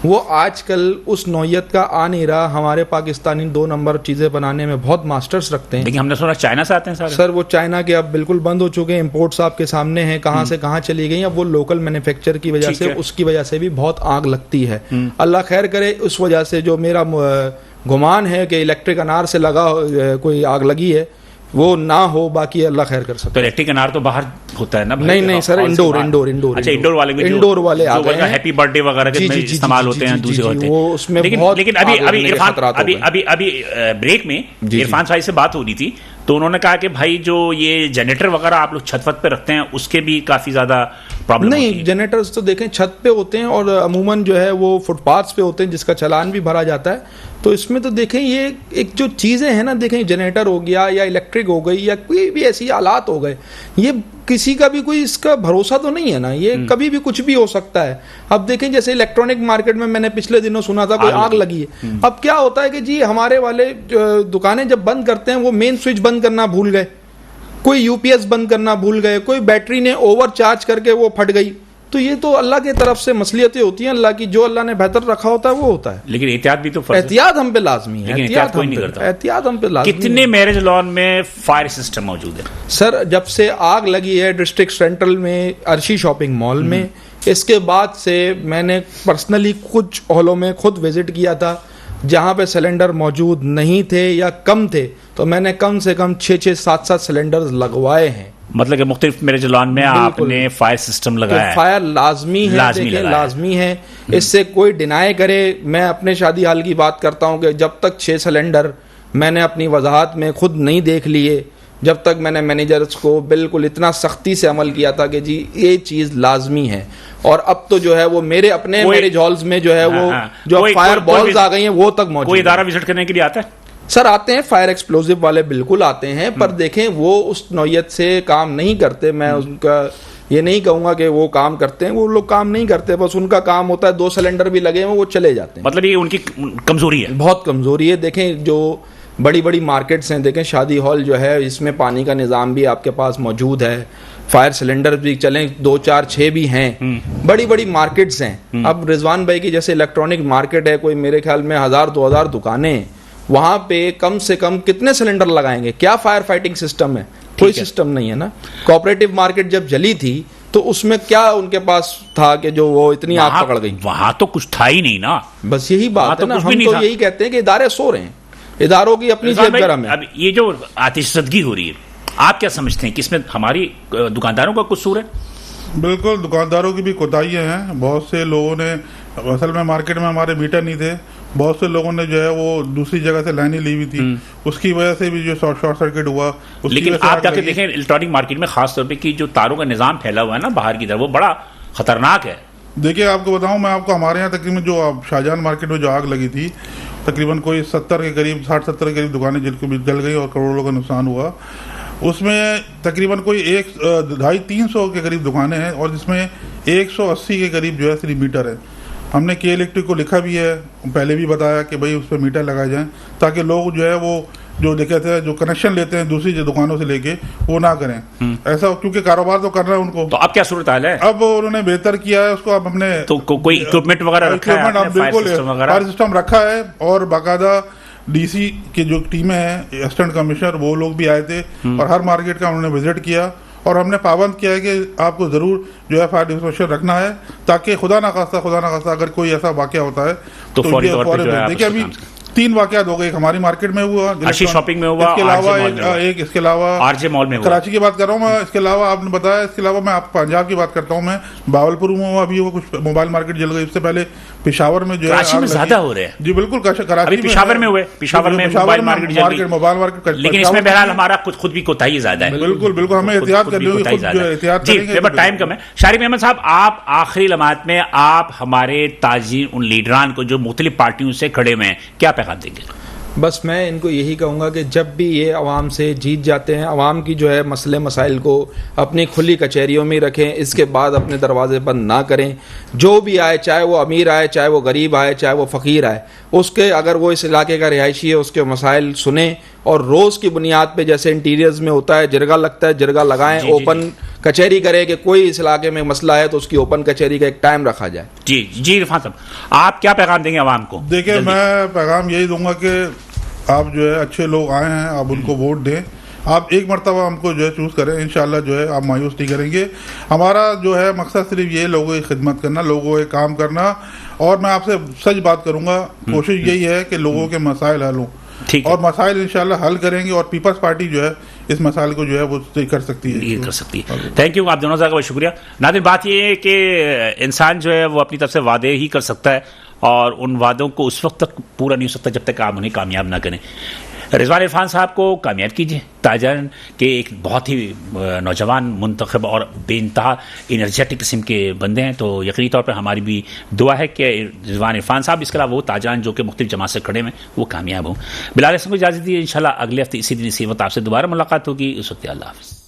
वो आजकल उस नौयत का आ नहीं रहा। हमारे पाकिस्तानी 2 नंबर चीज़ें बनाने में बहुत मास्टर्स रखते हैं, लेकिन हमने सुना चाइना से आते हैं सारे। सर वो चाइना के अब बिल्कुल बंद हो चुके हैं, इम्पोर्ट्स आपके सामने हैं, कहाँ से कहाँ चली गई। अब वो लोकल मैन्युफैक्चर की वजह से, उसकी वजह से भी बहुत आग लगती है। अल्लाह खैर करे, उस वजह से जो मेरा गुमान है कि इलेक्ट्रिक अनार से लगा कोई आग लगी है, वो ना हो, बाकी अल्लाह खैर कर सकता है। तो इलेक्ट्रिक अनार तो बाहर होता है ना? नहीं सर, इंडोर। अच्छा, इंडोर वाले आ गए हैं, हैप्पी बर्थडे वगैरह के इस्तेमाल होते हैं, दूसरे होते हैं वो उसमें। लेकिन अभी ब्रेक में इरफान साहब से बात हो रही थी, तो उन्होंने कहा कि भाई जो ये जनरेटर वगैरह आप लोग छत पे रखते हैं, उसके भी काफी ज्यादा प्रॉब्लम नहीं। जनरेटर्स तो देखें छत पे होते हैं, और अमूमन जो है वो फुटपाथ्स पे होते हैं, जिसका चालान भी भरा जाता है। तो इसमें तो देखें, ये एक जो चीज़ें हैं ना, देखें जनरेटर हो गया या इलेक्ट्रिक हो गई या कोई भी ऐसी आलात हो गए, ये किसी का भी कोई इसका भरोसा तो नहीं है ना, ये कभी भी कुछ भी हो सकता है। अब देखें, जैसे इलेक्ट्रॉनिक मार्केट में मैंने पिछले दिनों सुना था कोई आग लगी है। अब क्या होता है कि जी हमारे वाले दुकानें जब बंद करते हैं, वो मेन स्विच बंद करना भूल गए, कोई UPS बंद करना भूल गए, कोई बैटरी ने ओवर चार्ज करके वो फट गई, तो ये तो अल्लाह की तरफ से मसलियतें होती हैं, अल्लाह की, जो अल्लाह ने बेहतर रखा होता है वो होता है। लेकिन एहतियात भी तो फर्ज है। एहतियात हम पे लाजमी है, एहतियात कोई नहीं करता। एहतियात हम पे लाजमी। कितने मैरिज लॉन में फायर सिस्टम मौजूद है? सर, जब से आग लगी है डिस्ट्रिक्ट सेंट्रल में अर्शी शॉपिंग मॉल में, इसके बाद से मैंने पर्सनली कुछ हॉलों में खुद विजिट किया था जहां पे सिलेंडर मौजूद नहीं थे या कम थे, तो मैंने कम से कम 6-6, 7-7 सिलेंडर लगवाए हैं। मतलब कि मुख्तलिफ मैरिज लॉन में आपने फायर सिस्टम लगाया है? फायर लाजमी है, लाजमी है। इससे कोई डिनाई करे, मैं अपने शादी हाल की बात करता हूं कि जब तक 6 सिलेंडर मैंने अपनी वजाहत में खुद नहीं देख लिए, जब तक मैंने मैनेजर्स को बिल्कुल इतना सख्ती से अमल किया था कि जी ये चीज़ लाजमी है, और अब तो जो है वो मेरे अपने मैरिज हॉल्स में जो है वो जो फायर बॉल्स आ गई हैं वो तक मौजूद। कोई इदारा विजिट करने के लिए आता है? सर आते हैं, फायर एक्सप्लोजिव वाले बिल्कुल आते हैं, पर देखें वो उस नौयत से काम नहीं करते। मैं उनका ये नहीं कहूंगा कि वो काम करते हैं, वो लोग काम नहीं करते, बस उनका काम होता है 2 सिलेंडर भी लगे हैं वो चले जाते हैं। मतलब ये उनकी कमजोरी है, बहुत कमजोरी है। देखें जो बड़ी बड़ी मार्केट्स हैं, देखें शादी हॉल जो है इसमें पानी का निज़ाम भी आपके पास मौजूद है, फायर सिलेंडर भी चलें 2, 4, 6 भी हैं, बड़ी बड़ी मार्केट्स हैं। अब रिजवान भाई की जैसे इलेक्ट्रॉनिक मार्केट है, कोई मेरे ख्याल में 1000-2000 दुकानें हैं, वहां पे कम से कम कितने सिलेंडर लगाएंगे? क्या फायर फाइटिंग सिस्टम है? कोई सिस्टम नहीं है ना। कोऑपरेटिव मार्केट जब जली थी तो उसमें क्या उनके पास था कि जो वो इतनी आग पकड़ गई? वहां तो कुछ था ही नहीं ना। बस यही बात है ना, हम तो यही कहते हैं कि इदारे सो रहे हैं, इदारों की अपनी जेब गरम है। अब ये जो आतिशज़दगी हो रही है, आप क्या समझते हैं कि इसमें हमारी दुकानदारों का कसूर है? बिल्कुल, दुकानदारों की भी कोताहियां हैं। बहुत से लोगों ने, असल में मार्केट में हमारे मीटर नहीं थे, बहुत से लोगों ने जो है वो दूसरी जगह से लाइनें ली हुई थी, उसकी वजह से भी जो शॉर्ट सर्किट हुआ। लेकिन आप जाके देखें इलेक्ट्रॉनिक मार्केट में खास तौर पे कि जो तारों का निजाम फैला हुआ है ना बाहर की तरफ, वो बड़ा खतरनाक है। देखिए आपको बताऊं, मैं आपको हमारे यहाँ तकरीबन जो शाहजहां मार्केट में जो आग लगी थी, तकरीबन कोई 70 के करीब, 60-70 के करीब दुकानें जिनको भी जल गई और करोड़ों का नुकसान हुआ। उसमें तकरीबन कोई 250-300 के करीब दुकानें हैं और जिसमें 180 के करीब जो है सिर्फ मीटर है। हमने के इलेक्ट्रिक को लिखा भी है, पहले भी बताया कि भाई उस पर मीटर लगाए जाएं ताकि लोग जो है वो जो कहते हैं जो कनेक्शन लेते हैं दूसरी दुकानों से लेके वो ना करें ऐसा, क्योंकि कारोबार तो करना है उनको। तो अब क्या सूरत हाल है? अब उन्होंने बेहतर किया है उसको। अब हमने तो कोई इक्विपमेंट वगैरह रखा है? बिल्कुल फायर सिस्टम रखा है और बाकायदा डीसी की जो टीमें हैं, असिस्टेंट कमिश्नर, वो लोग भी आए थे और हर मार्केट का उन्होंने विजिट किया और हमने पाबंद किया है कि आपको जरूर जो है फायर डिस्ट्रिब्यूशन रखना है ताकि खुदा ना खास्ता अगर कोई ऐसा वाकया होता है तो फौरी तौर पे जो है। देखिए अभी 3 वाकयात हो गए, एक हमारी मार्केट में हुआ, अर्शी शॉपिंग में हुआ, इसके अलावा एक इसके अलावा आरजे मॉल में हुआ, कराची की बात कर रहा हूँ मैं, इसके अलावा आपने बताया, इसके अलावा मैं आप पंजाब की बात करता हूँ, मैं बावलपुर में हुआ, अभी वो कुछ मोबाइल मार्केट जल गई। इससे पहले पेशावर में जो है कराची में ज्यादा हो रहे हैं। जी बिल्कुल, कराची पेशावर में हुए, पेशावर में मोबाइल मार्केट, लेकिन इसमें बहरहाल हमारा खुद भी कोताही ज्यादा है। बिल्कुल हमें एहतियात करनी होगी। टाइम कम है। शारिफ अहमद साहब, आप आखिरी लम्हात में आप हमारे ताजीर उन लीडरान को जो मुख्तलिफ पार्टियों से खड़े हुए हैं क्या पैगाम देंगे? बस मैं इनको यही कहूँगा कि जब भी ये अवाम से जीत जाते हैं, अवाम की जो है मसले मसाइल को अपनी खुली कचहरियों में रखें, इसके बाद अपने दरवाजे बंद ना करें। जो भी आए, चाहे वो अमीर आए, चाहे वो गरीब आए, चाहे वो फ़कीर आए, उसके अगर वो इस इलाके का रिहायशी है उसके मसाइल सुने और रोज़ की बुनियाद पे जैसे इंटीरियर्स में होता है जिरगा लगता है, जिरगा लगाएं, ओपन कचहरी करें कि कोई इस इलाके में मसला है तो उसकी ओपन कचहरी का एक टाइम रखा जाए। जी इरफान साहब, आप क्या पैगाम देंगे आवाम को? देखिए मैं पैगाम यही दूंगा कि आप जो है अच्छे लोग आए हैं, आप उनको वोट दें, आप एक मरतबा हमको जो है चूज़ करें, इंशाल्लाह जो है आप मायूस नहीं करेंगे। हमारा जो है मकसद सिर्फ ये लोगों की खिदमत करना, लोगों के काम करना, और मैं आपसे सच बात करूंगा, कोशिश यही है कि लोगों के मसाइल हल हों और मसाइल इंशाल्लाह हल करेंगे और पीपल्स पार्टी जो है इस मसाइल को जो है वो कर सकती है, ये कर सकती है। थैंक यू, आप दोनों का बहुत शुक्रिया। नादिर, बात ये है कि इंसान जो है वो अपनी तरफ से वादे ही कर सकता है और उन वादों को उस वक्त तक पूरा नहीं हो सकता जब तक आप उन्हें कामयाब ना करें। रिजवान इरफान साहब को कामयाब कीजिए, ताजन के एक बहुत ही नौजवान, मुंतखब और बेइंतहा एनर्जेटिक किस्म के बंदे हैं, तो यकीनी तौर पर हमारी भी दुआ है कि रिजवान इरफान साहब, इसके अलावा वो ताजन जो कि मुख्तलिफ जमात से खड़े हैं वो कामयाब हों। बिलाल हसन को इजाज़त दी, इंशाल्लाह अगले हफ्ते इसी दिन इसी वक्त आपसे दोबारा मुलाकात होगी। उस वक्त अल्लाह हाफ़िज़।